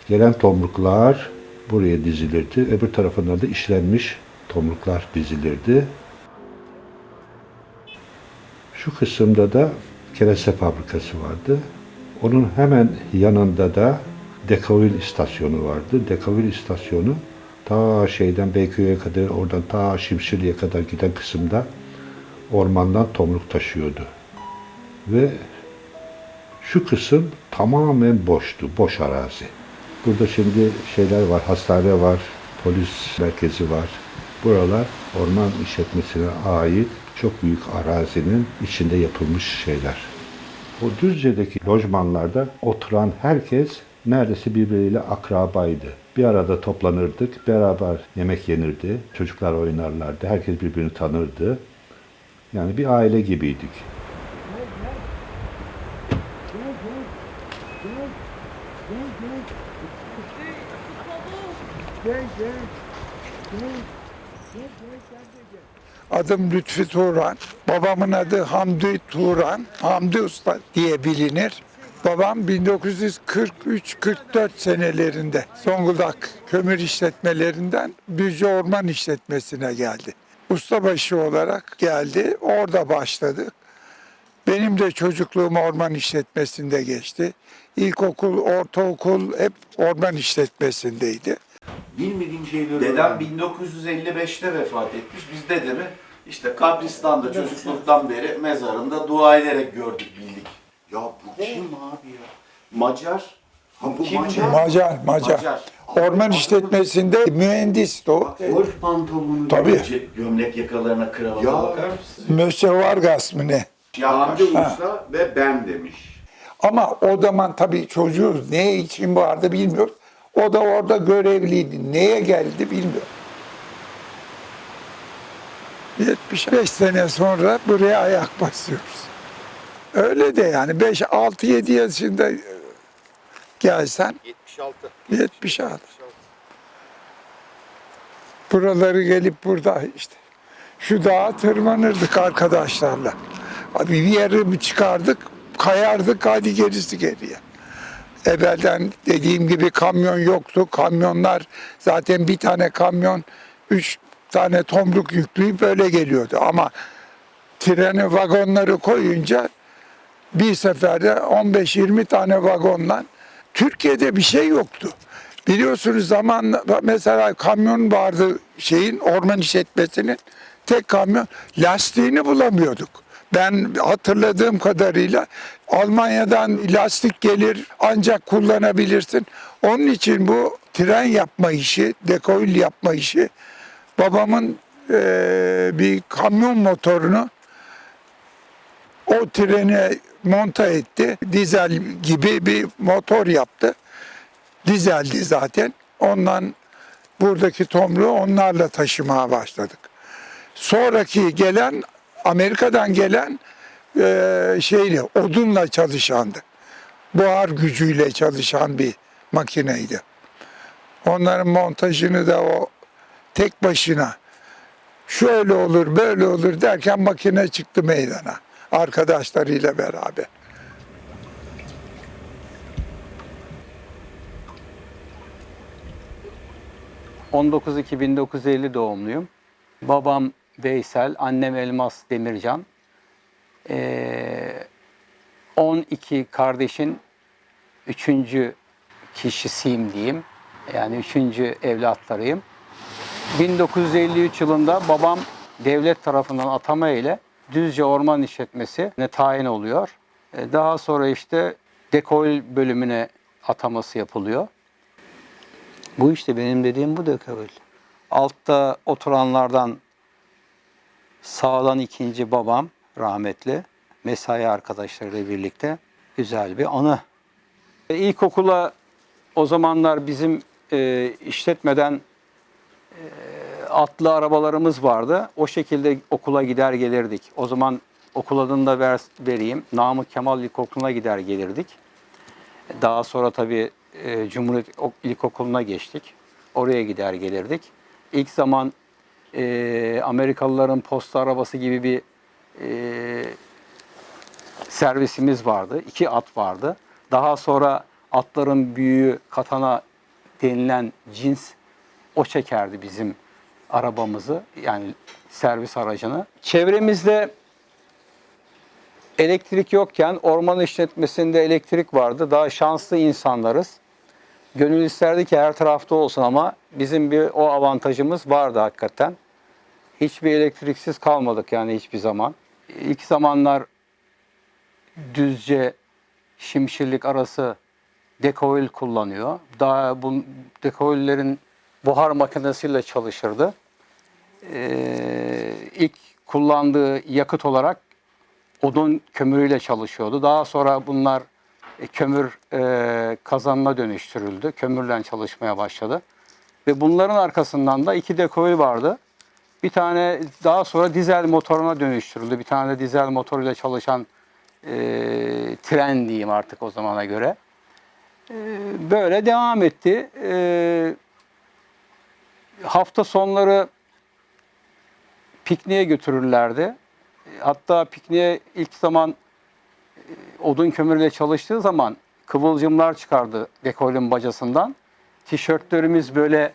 Gelen tomruklar buraya dizilirdi. Öbür tarafından da işlenmiş tomruklar dizilirdi. Şu kısımda da kereste fabrikası vardı. Onun hemen yanında da dekavil istasyonu vardı. Dekavil istasyonu ta Beyköy'e kadar, oradan ta Şimşirli'ye kadar giden kısımda ormandan tomruk taşıyordu. Ve şu kısım tamamen boştu, boş arazi. Burada şimdi var, hastane var, polis merkezi var. Buralar orman işletmesine ait çok büyük arazinin içinde yapılmış şeyler. O Düzce'deki lojmanlarda oturan herkes neredeyse birbiriyle akrabaydı. Bir arada toplanırdık, beraber yemek yenirdi, çocuklar oynarlardı, herkes birbirini tanırdı. Yani bir aile gibiydik. Adım Lütfi Turan. Babamın adı Hamdi Turan. Hamdi Usta diye bilinir. Babam 1943-44 senelerinde Zonguldak kömür işletmelerinden Düzce Orman İşletmesi'ne geldi. Ustabaşı olarak geldi. Orada başladık. Benim de çocukluğum orman işletmesinde geçti. İlkokul, ortaokul hep orman işletmesindeydi. Bilmediğim şeyleri dedem 1955'te vefat etmiş. Biz dedemi İşte kabristan'da çocukluktan beri mezarında dua ederek gördük, bildik. Ya bu kim abi ya? Macar. Ha, bu kim Macar. Orman işletmesinde mühendisti o. Golf pantolonu, Tabii. gömlek yakalarına, kravata bakar mısın? Mösyö Vargas mı ne? Hamdi Usta ve ben demiş. Ama o zaman tabii çocuğuz. Ne için vardı bilmiyoruz. O da orada görevliydi. Neye geldi bilmiyorum. 75 sene sonra buraya ayak basıyoruz. Öyle de yani 5-6-7 yaşında gelsen 76. Buraları gelip burada işte şu dağa tırmanırdık arkadaşlarla. Bir yere çıkardık, kayardık, hadi gerisi geriye. Evvelden dediğim gibi kamyon yoktu. Kamyonlar zaten bir tane kamyon 3 tane tomruk yükleyip böyle geliyordu. Ama treni vagonları koyunca bir seferde 15-20 tane vagonla Türkiye'de bir şey yoktu. Biliyorsunuz mesela kamyon vardı orman işletmesinin tek kamyon, lastiğini bulamıyorduk. Ben hatırladığım kadarıyla Almanya'dan lastik gelir ancak kullanabilirsin. Onun için bu tren yapma işi, dekoil yapma işi babamın bir kamyon motorunu o trene monta etti. Dizel gibi bir motor yaptı. Dizeldi zaten. Ondan buradaki tomruğu onlarla taşımaya başladık. Sonraki gelen Amerika'dan gelen odunla çalışandı. Buhar gücüyle çalışan bir makineydi. Onların montajını da o tek başına şöyle olur böyle olur derken makine çıktı meydana arkadaşlarıyla beraber. ...19.2.1950 doğumluyum. Babam Veysel, annem Elmas Demircan. 12 kardeşin 3. kişisiyim diyeyim. Yani 3. evlatlarıyım. 1953 yılında babam devlet tarafından atama ile Düzce Orman İşletmesi'ne tayin oluyor. Daha sonra işte dekoil bölümüne ataması yapılıyor. Bu işte benim dediğim bu dekoil. Altta oturanlardan sağdan ikinci babam rahmetli. Mesai arkadaşlarıyla birlikte güzel bir anı. İlkokula o zamanlar bizim işletmeden atlı arabalarımız vardı. O şekilde okula gider gelirdik. O zaman okul adını da vereyim. Namık Kemal İlkokulu'na gider gelirdik. Daha sonra tabii Cumhuriyet İlkokulu'na geçtik. Oraya gider gelirdik. İlk zaman Amerikalıların posta arabası gibi bir servisimiz vardı. 2 at vardı. Daha sonra atların büyüğü katana denilen cins o çekerdi bizim arabamızı, yani servis aracını. Çevremizde elektrik yokken orman işletmesinde elektrik vardı. Daha şanslı insanlarız. Gönül isterdi ki her tarafta olsun ama bizim bir o avantajımız vardı hakikaten. Hiçbir elektriksiz kalmadık yani hiçbir zaman. İlk zamanlar Düzce Şimşirlik arası dekoil kullanıyor. Daha bu dekoillerin buhar makinesiyle çalışırdı. İlk kullandığı yakıt olarak odun kömürüyle çalışıyordu. Daha sonra bunlar kömür kazanına dönüştürüldü. Kömürle çalışmaya başladı. Ve bunların arkasından da 2 dekoil vardı. Bir tane daha sonra dizel motoruna dönüştürüldü. Bir tane de dizel motoruyla çalışan tren diyeyim artık o zamana göre. Böyle devam etti. Hafta sonları pikniğe götürürlerdi. Hatta pikniğe ilk zaman odun kömürüyle çalıştığı zaman kıvılcımlar çıkardı dekoilin bacasından. Tişörtlerimiz böyle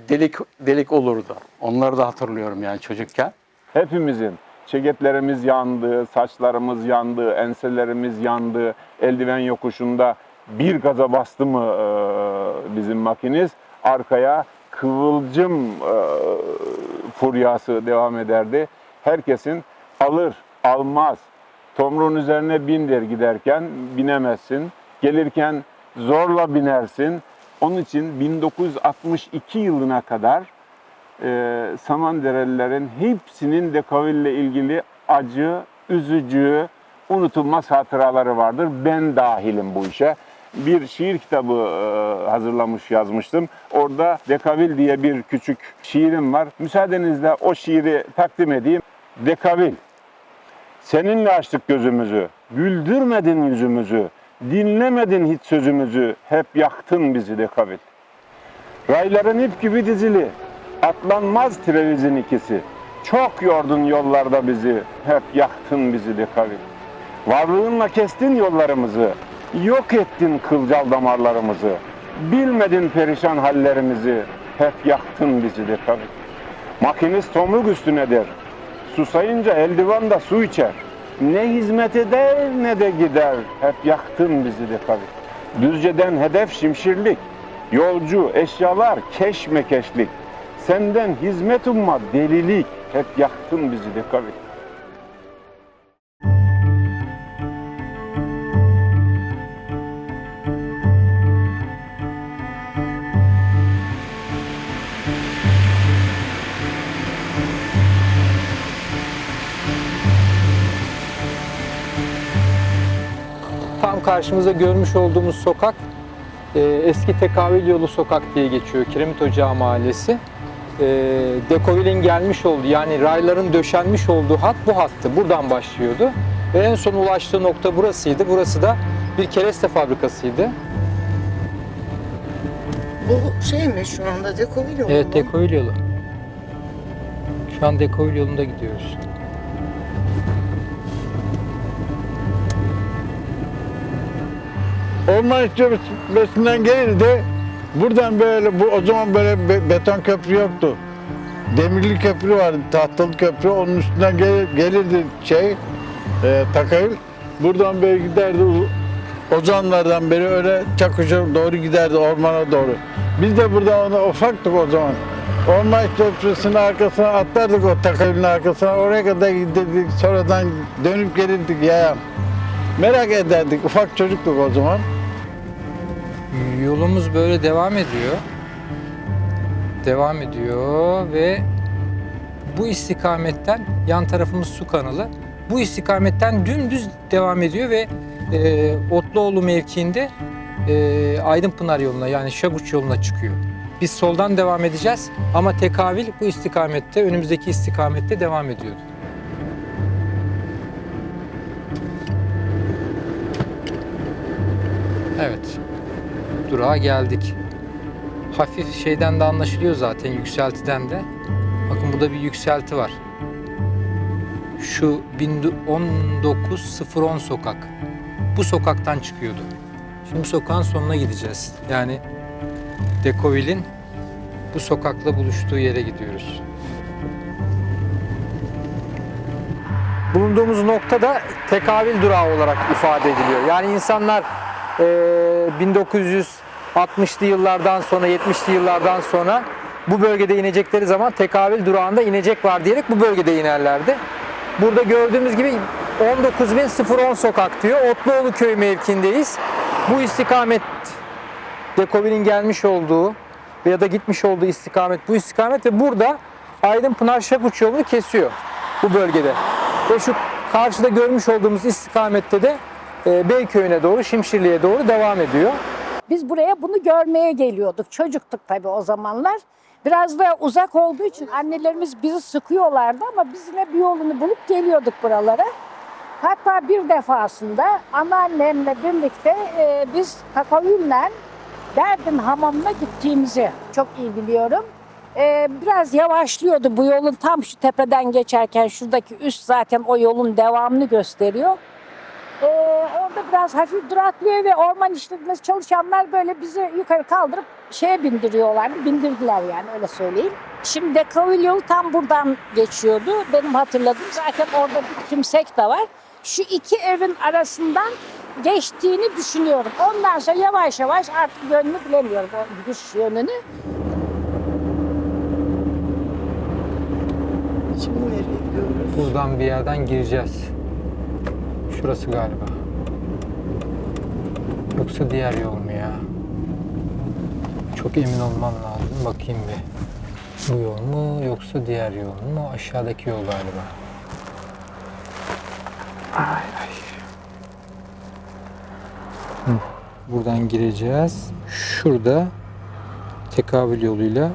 delik delik olurdu. Onları da hatırlıyorum yani çocukken. Hepimizin ceketlerimiz yandı, saçlarımız yandı, enselerimiz yandı. Eldiven yokuşunda bir gaza bastı mı bizim makiniz arkaya kıvılcım furyası devam ederdi. Herkesin alır, almaz, tomruğun üzerine bindir giderken binemezsin, gelirken zorla binersin. Onun için 1962 yılına kadar Samanderelilerin hepsinin Dekaville ilgili acı, üzücü, unutulmaz hatıraları vardır. Ben dahilim bu işe. Bir şiir kitabı hazırlamış, yazmıştım. Orada Dekavil diye bir küçük şiirim var. Müsaadenizle o şiiri takdim edeyim. Dekavil, seninle açtık gözümüzü, güldürmedin yüzümüzü, dinlemedin hiç sözümüzü, hep yaktın bizi Dekavil. Rayların ip gibi dizili, atlanmaz trevizin ikisi. Çok yordun yollarda bizi, hep yaktın bizi Dekavil. Varlığınla kestin yollarımızı, yok ettin kılcal damarlarımızı. Bilmedin perişan hallerimizi, hep yaktın bizi Dekavil. Makinist tomruk üstüne der, susayınca eldivan da su içer. Ne hizmet eder ne de gider, hep yaktın bizi Dekavil. Düzce'den hedef şimşirlik, yolcu, eşyalar keşmekeşlik. Senden hizmet umma delilik, hep yaktın bizi Dekavil. Tam karşımızda görmüş olduğumuz sokak eski Tekavil Yolu Sokak diye geçiyor. Kiremit Ocağı Mahallesi. Dekovil'in gelmiş olduğu, yani rayların döşenmiş olduğu hat bu hattı. Buradan başlıyordu. Ve en son ulaştığı nokta burasıydı. Burası da bir kereste fabrikasıydı. Bu şey mi şu anda Dekovil yolu mu? Evet, Dekovil Yolu. Şu an Dekovil Yolu'nda gidiyoruz. Orman işletmesinden gelirdi. Buradan böyle, o zaman böyle beton köprü yoktu. Demirli köprü vardı, tahtalı köprü. Onun üstünden gelirdi Takayül. Buradan böyle giderdi. O zamanlardan beri öyle Çakuş'a doğru giderdi, ormana doğru. Biz de burada ufaktık o zaman. Orman köprüsünün arkasına atlardık, o Takayül'ün arkasına. Oraya kadar giderdik, sonradan dönüp gelirdik yayan. Merak ederdik, ufak çocuktuk o zaman. Yolumuz böyle devam ediyor. Devam ediyor ve bu istikametten, yan tarafımız su kanalı, bu istikametten dümdüz devam ediyor ve Otluoğlu mevkiinde Aydınpınar yoluna, yani Şaguç yoluna çıkıyor. Biz soldan devam edeceğiz ama Tekavil bu istikamette, önümüzdeki istikamette devam ediyordu. Evet, durağa geldik. Hafif şeyden de anlaşılıyor zaten, yükseltiden de. Bakın burada bir yükselti var. Şu 19010 sokak. Bu sokaktan çıkıyordu. Şimdi bu sokağın sonuna gideceğiz. Yani Dekovil'in bu sokakla buluştuğu yere gidiyoruz. Bulunduğumuz nokta da Tekavil durağı olarak ifade ediliyor. Yani insanlar 1960'lı yıllardan sonra, 70'li yıllardan sonra bu bölgede inecekleri zaman Tekavil durağında inecek var diyerek bu bölgede inerlerdi. Burada gördüğümüz gibi 19010 sokak diyor. Otluoğlu köy mevkiindeyiz. Bu istikamet Dekovil'in gelmiş olduğu ya da gitmiş olduğu istikamet bu istikamet ve burada Aydınpınar Şaguç yolunu kesiyor bu bölgede. Ve şu karşıda görmüş olduğumuz istikamette de Beyköy'üne doğru, Şimşirli'ye doğru devam ediyor. Biz buraya bunu görmeye geliyorduk. Çocuktuk tabii o zamanlar. Biraz da uzak olduğu için annelerimiz bizi sıkıyorlardı ama biz yine bir yolunu bulup geliyorduk buralara. Hatta bir defasında anneannemle birlikte biz Takavül'le Derdin Hamamı'na gittiğimizi çok iyi biliyorum. Biraz yavaşlıyordu bu yolun tam şu tepeden geçerken, şuradaki üst zaten o yolun devamını gösteriyor. Orada biraz hafif duraklıyor ve orman işletmesi çalışanlar böyle bizi yukarı kaldırıp bindirdiler yani, öyle söyleyeyim. Şimdi Dekavil yolu tam buradan geçiyordu. Benim hatırladığım zaten orada bir tümsek de var. Şu iki evin arasından geçtiğini düşünüyorum. Ondan sonra yavaş yavaş artık yönünü bilemiyorum, o gidiş yönünü. Buradan bir yerden gireceğiz. Şurası galiba. Yoksa diğer yol mu ya? Çok emin olmam lazım. Bakayım bir. Bu yol mu yoksa diğer yol mu? Aşağıdaki yol galiba. Ay. Buradan gireceğiz. Şurada tekabül yoluyla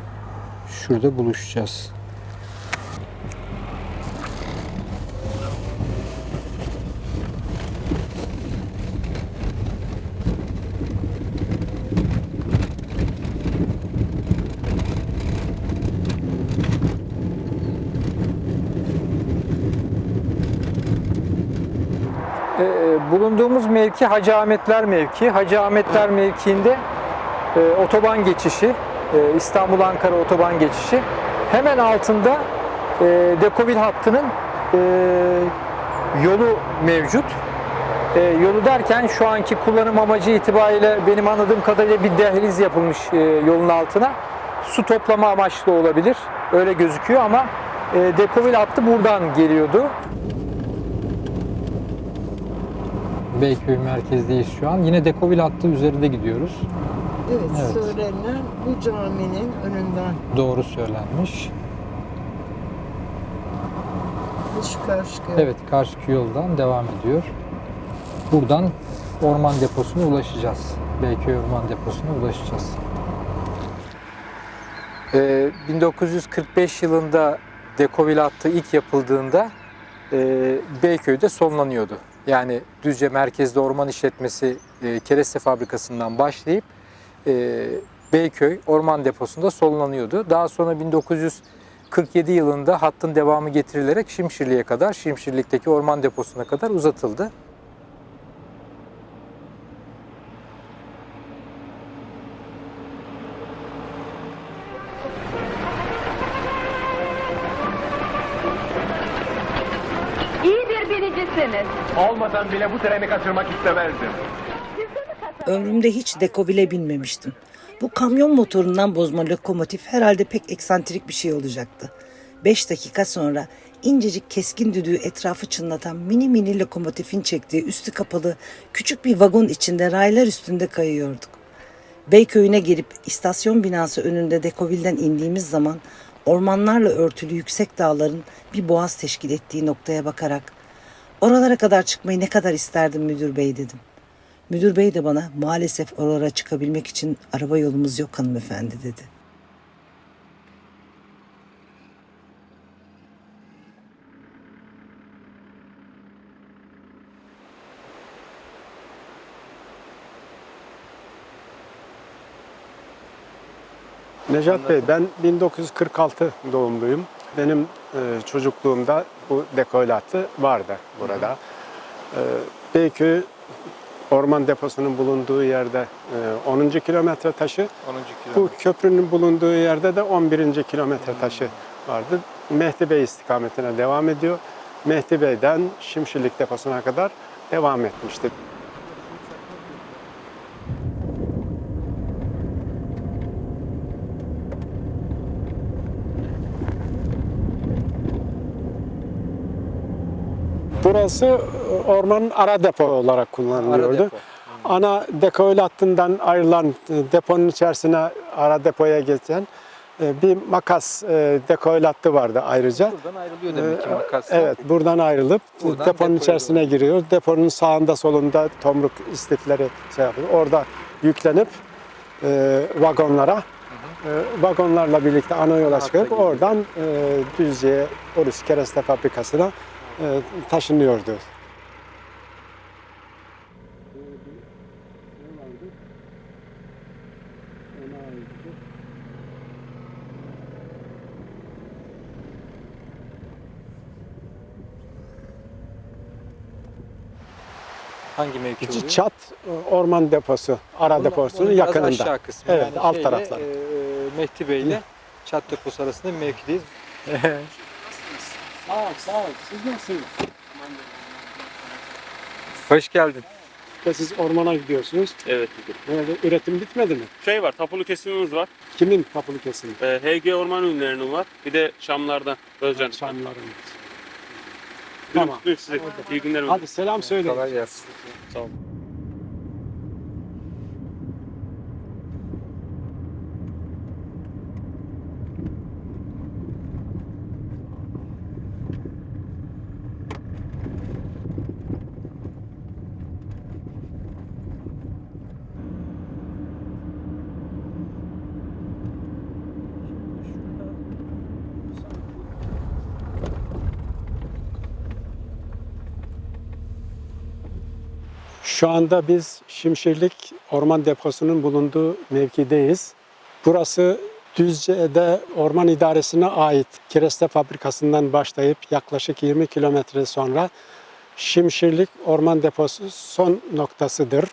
şurada buluşacağız. Bulunduğumuz mevki Hacı Ahmetler mevki. Hacı Ahmetler mevkiinde otoban geçişi, İstanbul-Ankara otoban geçişi. Hemen altında Dekovil hattının yolu mevcut. Yolu derken şu anki kullanım amacı itibariyle benim anladığım kadarıyla bir dehliz yapılmış yolun altına. Su toplama amaçlı olabilir. Öyle gözüküyor ama Dekovil hattı buradan geliyordu. Beyköy merkezdeyiz şu an. Yine Dekovil hattı üzerinde gidiyoruz. Evet, söylenen bu caminin önünden. Doğru söylenmiş. Şu karşı Evet, karşıki yoldan devam ediyor. Buradan orman deposuna ulaşacağız. Beyköy orman deposuna ulaşacağız. 1945 yılında Dekovil hattı ilk yapıldığında Beyköy'de sonlanıyordu. Yani Düzce merkezde orman işletmesi kereste fabrikasından başlayıp Beyköy orman deposunda sonlanıyordu. Daha sonra 1947 yılında hattın devamı getirilerek Şimşirlik'e kadar, Şimşirlik'teki orman deposuna kadar uzatıldı. İyi bir biricisiniz. Olmasan bile bu treni kaçırmak istemezdim. Ömrümde hiç Dekovil'e binmemiştim. Bu kamyon motorundan bozma lokomotif herhalde pek eksantrik bir şey olacaktı. 5 dakika sonra incecik keskin düdüğü etrafı çınlatan mini lokomotifin çektiği üstü kapalı küçük bir vagon içinde raylar üstünde kayıyorduk. Beyköy'üne gelip istasyon binası önünde Dekovil'den indiğimiz zaman ormanlarla örtülü yüksek dağların bir boğaz teşkil ettiği noktaya bakarak "Oralara kadar çıkmayı ne kadar isterdim müdür bey" dedim. Müdür bey de bana "Maalesef oralara çıkabilmek için araba yolumuz yok hanımefendi" dedi. Necat Bey, ben 1946 doğumluyum. Benim çocukluğumda bu Dekovil hattı vardı burada. Beyköy orman deposunun bulunduğu yerde 10. kilometre taşı, bu köprünün bulunduğu yerde de 11. kilometre taşı vardı. Mehdi Bey istikametine devam ediyor. Mehdi Bey'den Şimşirlik deposuna kadar devam etmişti. Burası ormanın ara depo olarak kullanılıyordu. Ana Dekovil hattından ayrılan deponun içerisine ara depoya geçen bir makas Dekovil hattı vardı ayrıca. Buradan ayrılıyor demek ki makas. Evet, buradan ayrılıp deponun içerisine giriyor. Deponun sağında solunda tomruk istifleri şey yapıyor. Orada yüklenip vagonlara, vagonlarla birlikte ana yola çıkıp oradan Düzce'ye, Orus Kereste Fabrikası'na taşınıyordu. Hangi mevki oluyor? Çat orman deposu, ara deposunun yakınında. Aşağı kısmı. Evet, yani alt tarafları. Mehdi Bey ile Çat deposu arasında bir mevkideyiz. Sağ ol. Siz nasılsınız? Hoş geldin. Siz ormana gidiyorsunuz. Evet. Üretim bitmedi mi? Şey var, tapulu kesimimiz var. Kimin tapulu kesimi? HG Orman Ürünleri'nin var. Bir de Şamlar'dan, Özcan. Şamlar'ın. Tamam. Size. İyi günler. Hadi selam söyle. Kolay gelsin. Sağ ol. Şu anda biz Şimşirlik Orman Deposu'nun bulunduğu mevkideyiz. Burası Düzce'de Orman İdaresi'ne ait kereste fabrikasından başlayıp yaklaşık 20 kilometre sonra Şimşirlik Orman Deposu son noktasıdır.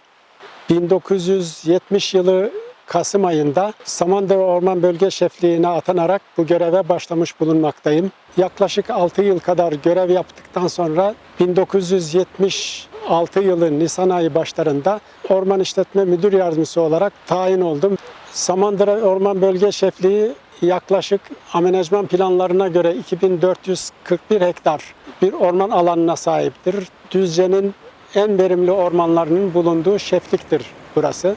1970 yılı Kasım ayında Samandağ Orman Bölge Şefliğine atanarak bu göreve başlamış bulunmaktayım. Yaklaşık 6 yıl kadar görev yaptıktan sonra 1976 yılı Nisan ayı başlarında Orman İşletme Müdür Yardımcısı olarak tayin oldum. Samandağ Orman Bölge Şefliği yaklaşık amenajman planlarına göre 2441 hektar bir orman alanına sahiptir. Düzce'nin en verimli ormanlarının bulunduğu şefliktir burası.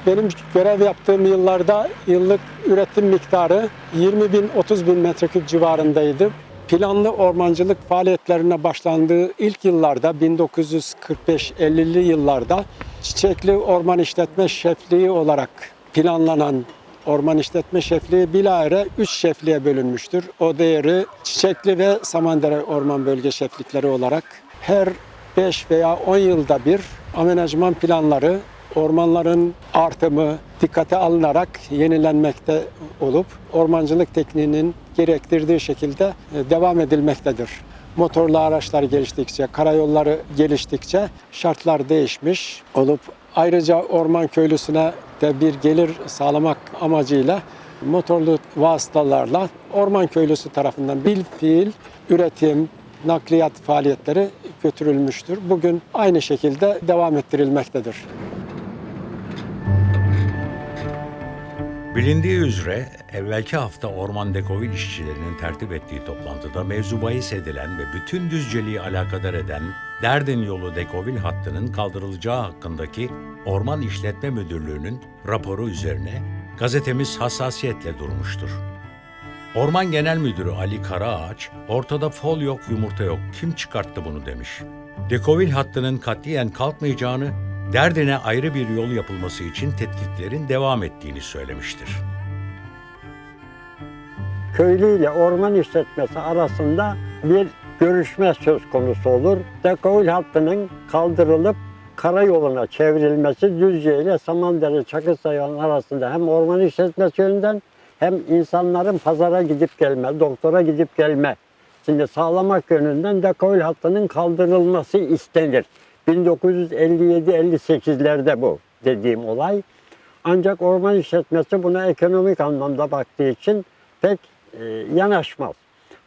Benim görev yaptığım yıllarda yıllık üretim miktarı 20 bin 30 bin metreküp civarındaydı. Planlı ormancılık faaliyetlerine başlandığı ilk yıllarda 1945-50'li yıllarda çiçekli orman işletme şefliği olarak planlanan orman işletme şefliği bilahare 3 şefliğe bölünmüştür. O değeri çiçekli ve Samandağ orman bölge şeflikleri olarak her 5 veya 10 yılda bir amenajman planları ormanların artımı dikkate alınarak yenilenmekte olup ormancılık tekniğinin gerektirdiği şekilde devam edilmektedir. Motorlu araçlar geliştikçe, karayolları geliştikçe şartlar değişmiş olup ayrıca orman köylüsüne de bir gelir sağlamak amacıyla motorlu vasıtalarla orman köylüsü tarafından bilfiil üretim, nakliyat faaliyetleri götürülmüştür. Bugün aynı şekilde devam ettirilmektedir. Bilindiği üzere evvelki hafta Orman Dekovil işçilerinin tertip ettiği toplantıda mevzu bahis edilen ve bütün Düzceliği alakadar eden Derdin Yolu Dekovil hattının kaldırılacağı hakkındaki Orman İşletme Müdürlüğü'nün raporu üzerine gazetemiz hassasiyetle durmuştur. Orman Genel Müdürü Ali Karaağaç, ortada fol yok yumurta yok kim çıkarttı bunu demiş. Dekovil hattının katiyen kalkmayacağını, Derdin'e ayrı bir yol yapılması için tetkiklerin devam ettiğini söylemiştir. Köylü ile orman işletmesi arasında bir görüşme söz konusu olur. Dekovil hattının kaldırılıp karayoluna çevrilmesi Düzce ile Samandağ Çakırsayan arasında hem orman işletmesi yönünden hem insanların pazara gidip gelme, doktora gidip gelme sağlamak yönünden Dekovil hattının kaldırılması istenir. 1957-58'lerde bu dediğim olay. Ancak orman işletmesi buna ekonomik anlamda baktığı için pek yanaşmaz.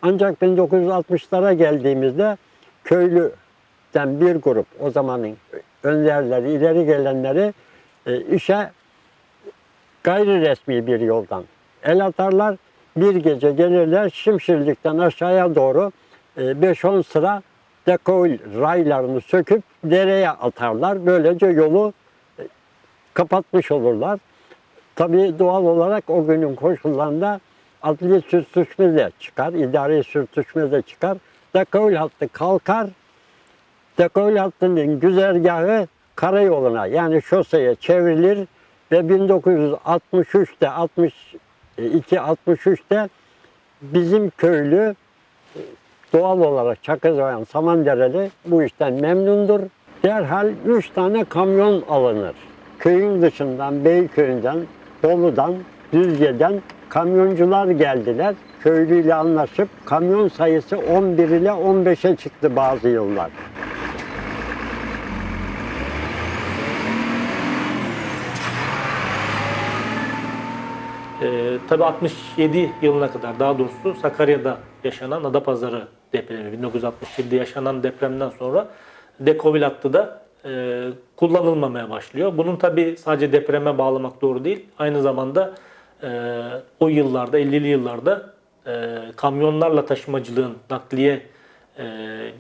Ancak 1960'lara geldiğimizde köylüden bir grup, o zamanın önderleri, ileri gelenleri işe gayri resmi bir yoldan el atarlar. Bir gece gelirler Şimşirlik'ten aşağıya doğru 5-10 sıra Dekovil raylarını söküp dereye atarlar. Böylece yolu kapatmış olurlar. Tabii doğal olarak o günün koşullarında adli sürtüşme de çıkar, idari sürtüşme de çıkar. Dekovil hattı kalkar. Dekovil hattının güzergahı karayoluna yani şoseye çevrilir ve 1963'te 62-63'te bizim köylü doğal olarak Çakırsayan Samandereli bu işten memnundur. Derhal 3 tane kamyon alınır. Köyün dışından, Beyköy'ünden, Bolu'dan, Düzce'den kamyoncular geldiler. Köylüyle anlaşıp kamyon sayısı 11 ile 15'e çıktı bazı yıllar. Tabii 67 yılına kadar daha doğrusu Sakarya'da yaşanan Adapazarı depremi 1967'de yaşanan depremden sonra Dekovil hattı da kullanılmamaya başlıyor. Bunun tabii sadece depreme bağlamak doğru değil. Aynı zamanda o yıllarda 50'li yıllarda kamyonlarla taşımacılığın nakliye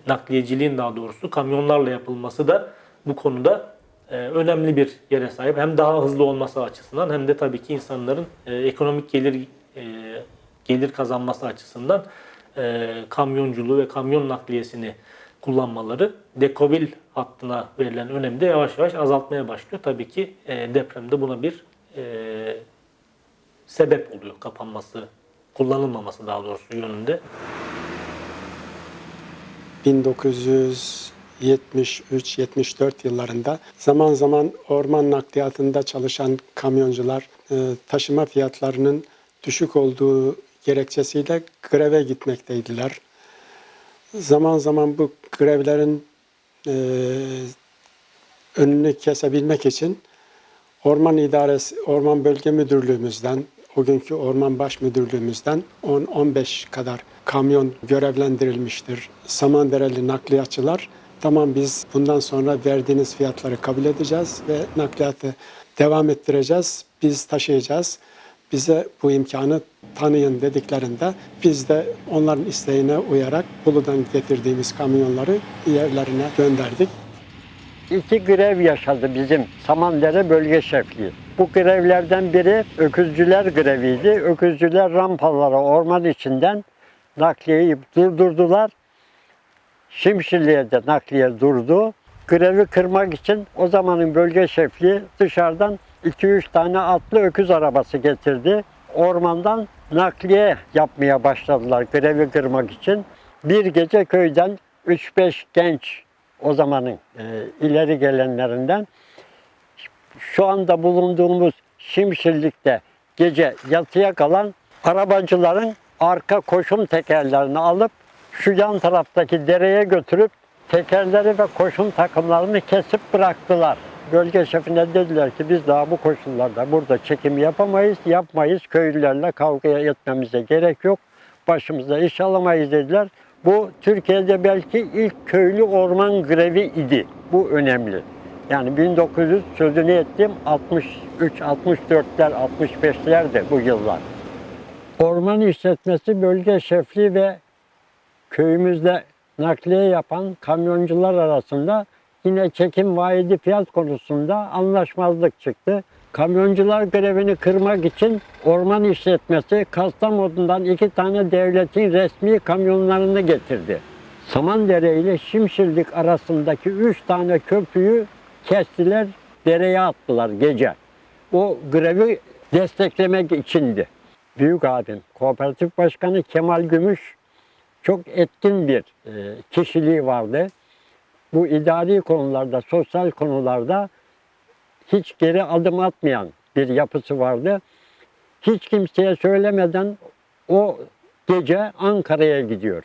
nakliyeciliğin daha doğrusu kamyonlarla yapılması da bu konuda önemli bir yere sahip. Hem daha hızlı olması açısından hem de tabii ki insanların ekonomik gelir kazanması açısından kamyonculuğu ve kamyon nakliyesini kullanmaları Dekovil hattına verilen önemi de yavaş yavaş azaltmaya başlıyor. Tabii ki depremde buna bir sebep oluyor, kapanması, kullanılmaması daha doğrusu yönünde. 1973-74 yıllarında zaman zaman orman nakliyatında çalışan kamyoncular taşıma fiyatlarının düşük olduğu gerekçesiyle greve gitmekteydiler. Zaman zaman bu grevlerin önünü kesebilmek için Orman İdaresi, Orman Bölge Müdürlüğümüzden, o günkü Orman Baş Müdürlüğümüzden 10-15 kadar kamyon görevlendirilmiştir. Samandereli nakliyatçılar, tamam biz bundan sonra verdiğiniz fiyatları kabul edeceğiz ve nakliyatı devam ettireceğiz, biz taşıyacağız. Bize bu imkanı tanıyın dediklerinde biz de onların isteğine uyarak Bolu'dan getirdiğimiz kamyonları yerlerine gönderdik. 2 grev yaşadı bizim Samandere Bölge Şefliği. Bu grevlerden biri öküzcüler greviydi. Öküzcüler rampalara orman içinden nakliyeyi durdurdular. Şimşirliğe de nakliye durdu. Grevi kırmak için o zamanın bölge şefliği dışarıdan 2-3 tane atlı öküz arabası getirdi. Ormandan nakliye yapmaya başladılar grevi kırmak için. Bir gece köyden 3-5 genç, o zamanın ileri gelenlerinden, şu anda bulunduğumuz Şimşirlik'te gece yatıya kalan arabacıların arka koşum tekerlerini alıp şu yan taraftaki dereye götürüp tekerleri ve koşum takımlarını kesip bıraktılar. Bölge şefine dediler ki biz daha bu koşullarda burada çekim yapmayız, köylülerle kavga etmemize gerek yok, başımıza iş alamayız dediler. Bu Türkiye'de belki ilk köylü orman grevi idi. Bu önemli. Yani 1900 sözünü ettiğim 63, 64'ler, 65'ler bu yıllar. Orman işletmesi bölge şefliği ve köyümüzde nakliye yapan kamyoncular arasında yine çekim vaidi fiyat konusunda anlaşmazlık çıktı. Kamyoncular grevini kırmak için orman işletmesi Kastamonu'dan 2 tane devletin resmi kamyonlarını getirdi. Samandere ile Şimşirlik arasındaki 3 tane köprüyü kestiler, dereye attılar gece. O grevi desteklemek içindi. Büyük abim, kooperatif başkanı Kemal Gümüş çok etkin bir kişiliği vardı. Bu idari konularda, sosyal konularda hiç geri adım atmayan bir yapısı vardı. Hiç kimseye söylemeden o gece Ankara'ya gidiyor.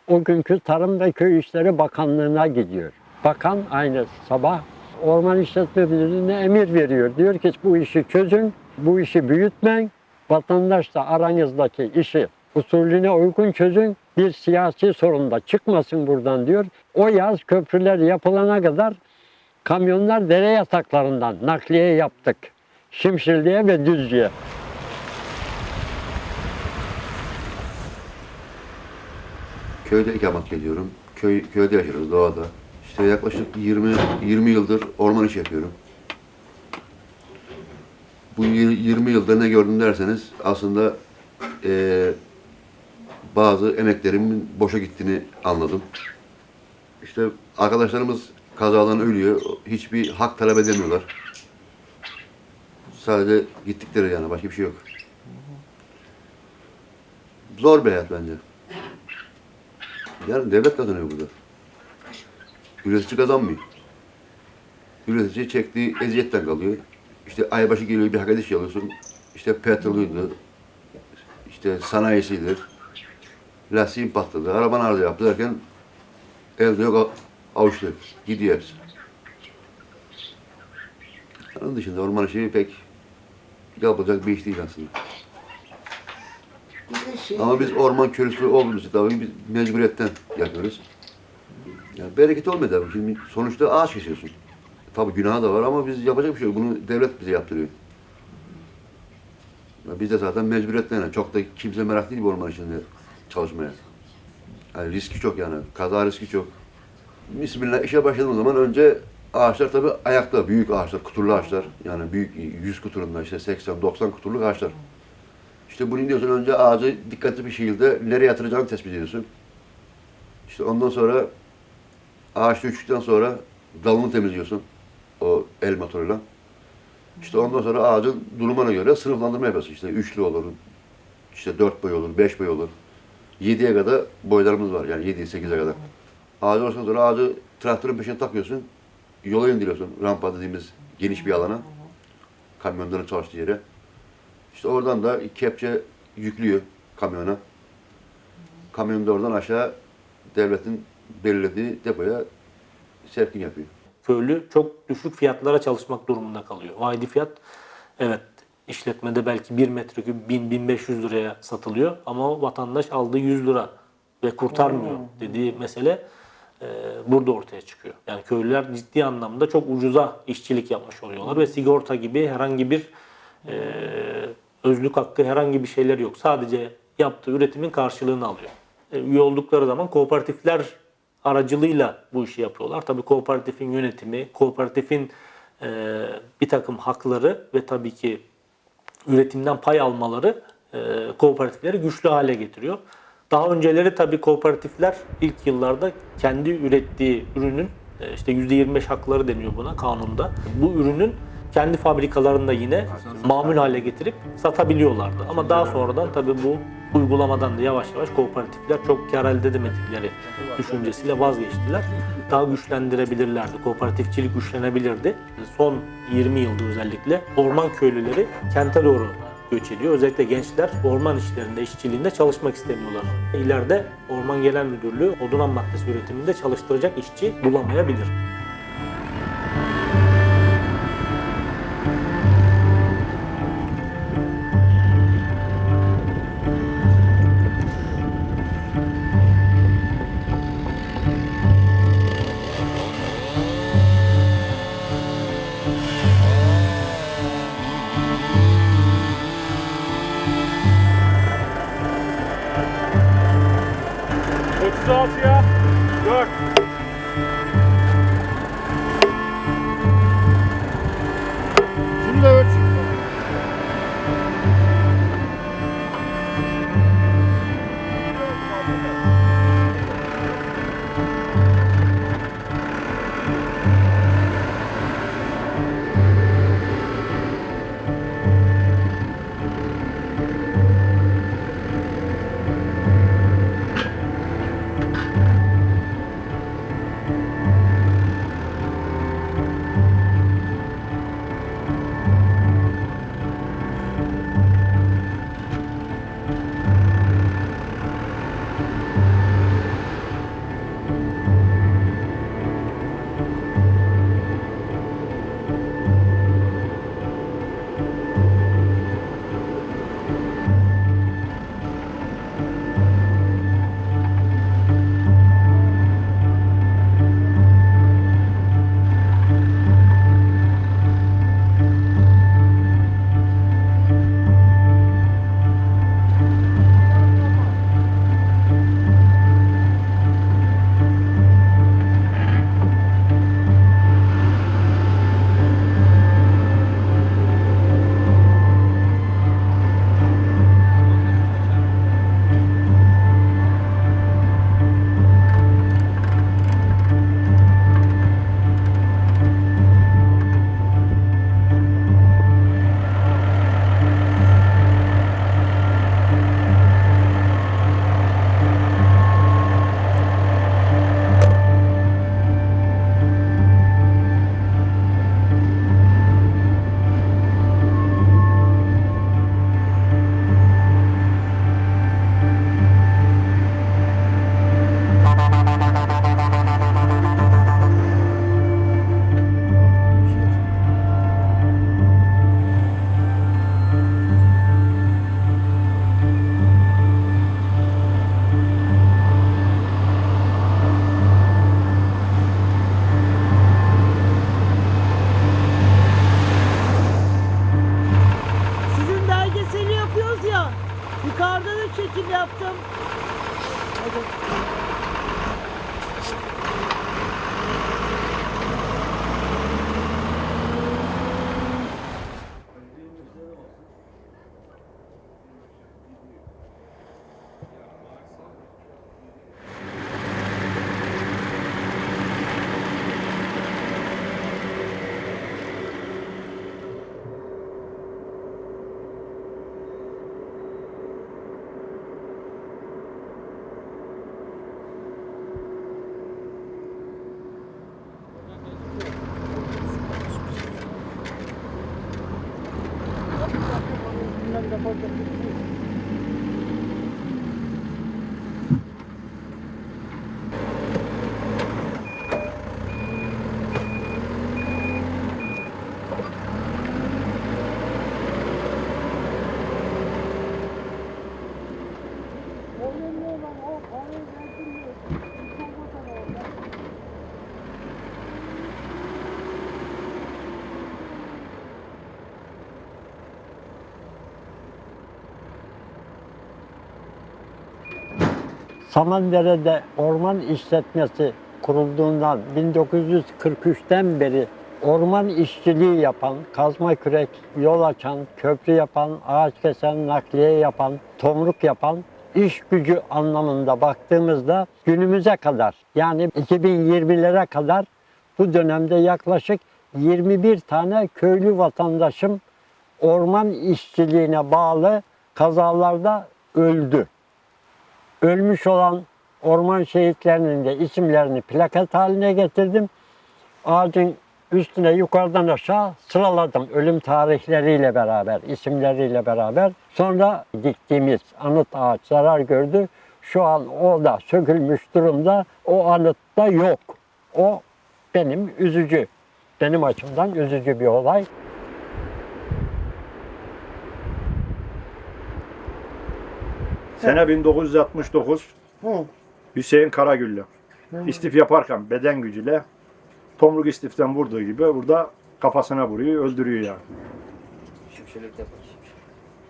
O günkü Tarım ve Köy İşleri Bakanlığı'na gidiyor. Bakan aynı sabah Orman İşletme Müdürlüğü'ne emir veriyor. Diyor ki bu işi çözün, bu işi büyütmeyin. Vatandaşla aranızdaki işi usulüne uygun çözün. Bir siyasi sorun da çıkmasın buradan diyor. O yaz köprüler yapılana kadar kamyonlar dere yataklarından nakliye yaptık. Şimşirliğe ve Düzce'ye. Köyde ikamet ediyorum. Köyde yaşıyoruz, doğada. İşte yaklaşık 20 yıldır orman işi yapıyorum. Bu 20 yılda ne gördüm derseniz aslında bazı emeklerimin boşa gittiğini anladım. İşte arkadaşlarımız kazadan ölüyor. Hiçbir hak talep edemiyorlar. Sadece gittikleri yani. Başka bir şey yok. Zor bir hayat bence. Yani devlet kazanıyor burada. Üretici kazanmıyor. Üretici çektiği eziyetten kalıyor. İşte aybaşı geliyor bir hak ediş alıyorsun. İşte petrolüydü. İşte sanayisidir. Lastiğin patladı. Araban arıza yaptı derken elde yok, avuçta. Gidiyor hepsi. Onun dışında orman işi pek yapılacak bir iş değil aslında. Ama biz orman köylüsü olduğumuz için tabii biz mecburiyetten yapıyoruz. Yani bereket olmuyor tabii. Şimdi sonuçta ağaç kesiyorsun. Tabii günahı da var ama biz yapacak bir şey yok. Bunu devlet bize yaptırıyor. Biz de zaten mecburiyetten yani. Çok da kimse merak değil bu orman işinde çalışmaya. Yani riski çok yani. Kaza riski çok. Bismillah işe başladığım zaman önce ağaçlar tabii ayakta. Büyük ağaçlar, kuturlu ağaçlar. Yani büyük 100 kuturunda işte 80-90 kuturluk ağaçlar. İşte bunu diyorsun önce ağacı dikkatli bir şekilde nereye yatıracağını tespit ediyorsun. İşte ondan sonra ağaç düştükten sonra dalını temizliyorsun o el motoruyla. İşte ondan sonra ağacın durumuna göre sınıflandırma yapıyorsun. İşte 3'lü olur, işte 4 boy olur, 5 boy olur. 7'ye kadar boylarımız var yani 7-8'e kadar. Ağacı olsun sonra ağacı traktörün peşine takıyorsun. Yola indiriyorsun rampa dediğimiz geniş bir alana. Kamyonların çalıştığı yere. İşte oradan da kepçe yüklüyor kamyona. Kamyon da oradan aşağı devletin belirlediği depoya sevkin yapıyor. Köylü çok düşük fiyatlara çalışmak durumunda kalıyor. Vahidi fiyat evet işletmede belki 1 metreküp 1000-1500 liraya satılıyor ama o vatandaş aldığı 100 lira ve kurtarmıyor dediği mesele burada ortaya çıkıyor. Yani köylüler ciddi anlamda çok ucuza işçilik yapmış oluyorlar ve sigorta gibi herhangi bir özlük hakkı herhangi bir şeyler yok. Sadece yaptığı üretimin karşılığını alıyor. Üye oldukları zaman kooperatifler aracılığıyla bu işi yapıyorlar. Tabii kooperatifin yönetimi, kooperatifin bir takım hakları ve tabii ki üretimden pay almaları kooperatifleri güçlü hale getiriyor. Daha önceleri tabii kooperatifler ilk yıllarda kendi ürettiği ürünün işte %25 hakları deniyor buna kanunda. Bu ürünün kendi fabrikalarında yine mamul hale getirip satabiliyorlardı. Ama daha sonradan tabii bu uygulamadan da yavaş yavaş kooperatifler çok kar elde edemedikleri düşüncesiyle vazgeçtiler. Daha güçlendirebilirlerdi. Kooperatifçilik güçlenebilirdi. Son 20 yılda özellikle orman köylüleri kente doğru göç ediyor. Özellikle gençler orman işlerinde, işçiliğinde çalışmak istemiyorlar. İleride Orman Genel Müdürlüğü odun maddesi üretiminde çalıştıracak işçi bulamayabilir. Asya 4. Şunu da ölç. Samandere'de orman işletmesi kurulduğundan 1943'ten beri orman işçiliği yapan, kazma kürek, yol açan, köprü yapan, ağaç kesen, nakliye yapan, tomruk yapan, iş gücü anlamında baktığımızda günümüze kadar, yani 2020'lere kadar bu dönemde yaklaşık 21 tane köylü vatandaşım orman işçiliğine bağlı kazalarda öldü. Ölmüş olan orman şehitlerinin de isimlerini plaket haline getirdim. Ağacın üstüne yukarıdan aşağı sıraladım ölüm tarihleriyle beraber, isimleriyle beraber. Sonra diktiğimiz anıt ağaç zarar gördü. Şu an o da sökülmüş durumda. O anıt da yok. O benim açımdan üzücü bir olay. Sene 1969. Hüseyin Karagüllü. İstif yaparken beden gücüyle tomruk istiften vurduğu gibi burada kafasına vuruyor, öldürüyor yani.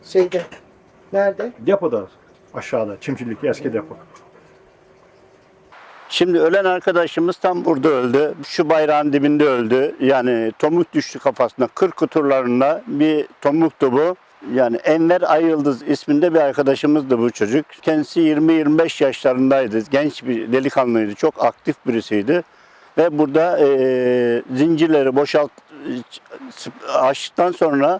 Şeyde, nerede? Depoda, aşağıda, çimçilik eski depo. Şimdi ölen arkadaşımız tam burada öldü. Şu bayrağın dibinde öldü. Yani tomruk düştü kafasına. 40 kuturlarında bir tomruktu bu. Yani Enver Ayıldız isminde bir arkadaşımızdı bu çocuk. Kendisi 20-25 yaşlarındaydı. Genç bir delikanlıydı. Çok aktif birisiydi. Ve burada zincirleri açtıktan sonra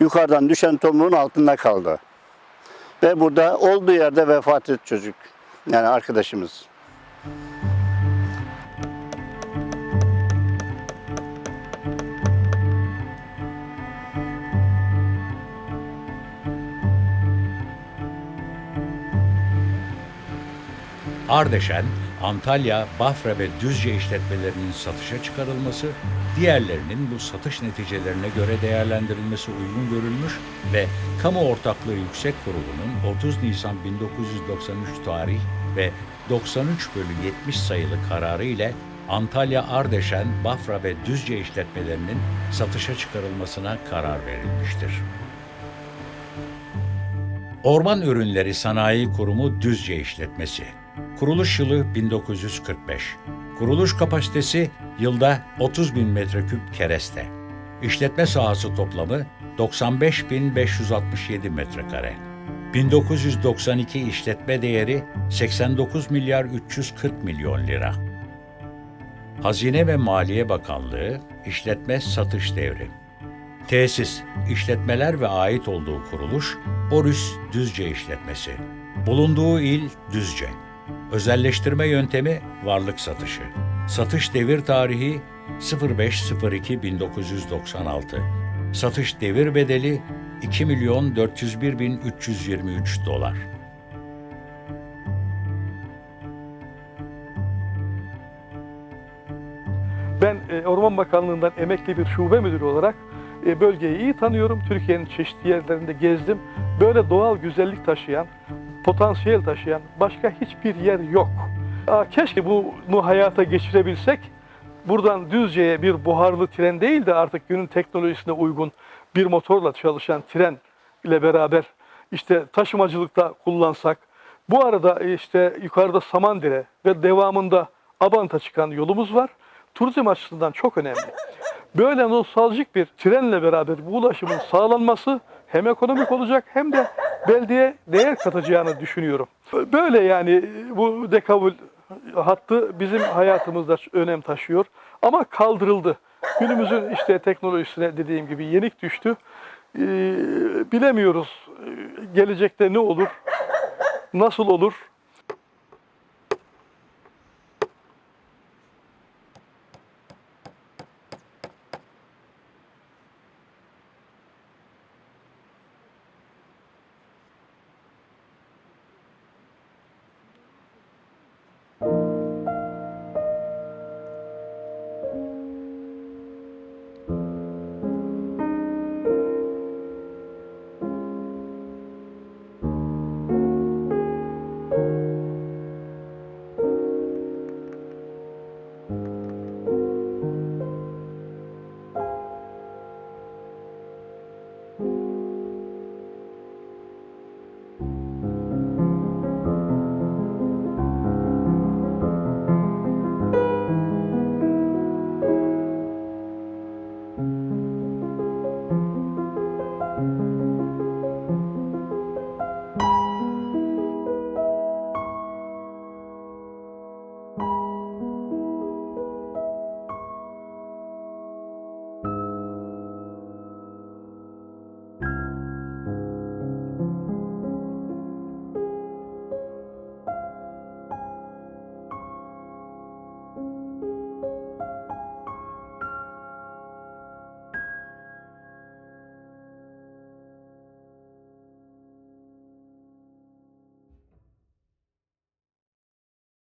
yukarıdan düşen tomruğun altında kaldı. Ve burada olduğu yerde vefat etti çocuk. Yani arkadaşımız. Ardeşen, Antalya, Bafra ve Düzce işletmelerinin satışa çıkarılması, diğerlerinin bu satış neticelerine göre değerlendirilmesi uygun görülmüş ve Kamu Ortaklığı Yüksek Kurulu'nun 30 Nisan 1993 tarih ve 93/70 sayılı kararı ile Antalya, Ardeşen, Bafra ve Düzce işletmelerinin satışa çıkarılmasına karar verilmiştir. Orman Ürünleri Sanayi Kurumu Düzce İşletmesi. Kuruluş yılı 1945. Kuruluş kapasitesi yılda 30.000 metreküp kereste. İşletme sahası toplamı 95.567 metrekare. 1992 işletme değeri 89 milyar 340 milyon lira. Hazine ve Maliye Bakanlığı İşletme Satış Devri. Tesis, işletmeler ve ait olduğu kuruluş Orüs Düzce İşletmesi. Bulunduğu il Düzce. Özelleştirme yöntemi varlık satışı. Satış devir tarihi 05.02.1996. Satış devir bedeli 2.401.323 dolar. Ben Orman Bakanlığı'ndan emekli bir şube müdürü olarak bölgeyi iyi tanıyorum. Türkiye'nin çeşitli yerlerinde gezdim. Böyle doğal güzellik taşıyan, potansiyel taşıyan başka hiçbir yer yok. Keşke bunu hayata geçirebilsek. Buradan Düzce'ye bir buharlı tren değil de artık günün teknolojisine uygun bir motorla çalışan tren ile beraber işte taşımacılıkta kullansak. Bu arada işte yukarıda Samandere ve devamında Abant'a çıkan yolumuz var. Turizm açısından çok önemli. Böyle nostaljik bir trenle beraber bu ulaşımın sağlanması hem ekonomik olacak hem de beldeye değer katacağını düşünüyorum. Böyle yani bu dekavül hattı bizim hayatımızda önem taşıyor ama kaldırıldı. Günümüzün işte teknolojisine dediğim gibi yenik düştü. Bilemiyoruz gelecekte ne olur, nasıl olur.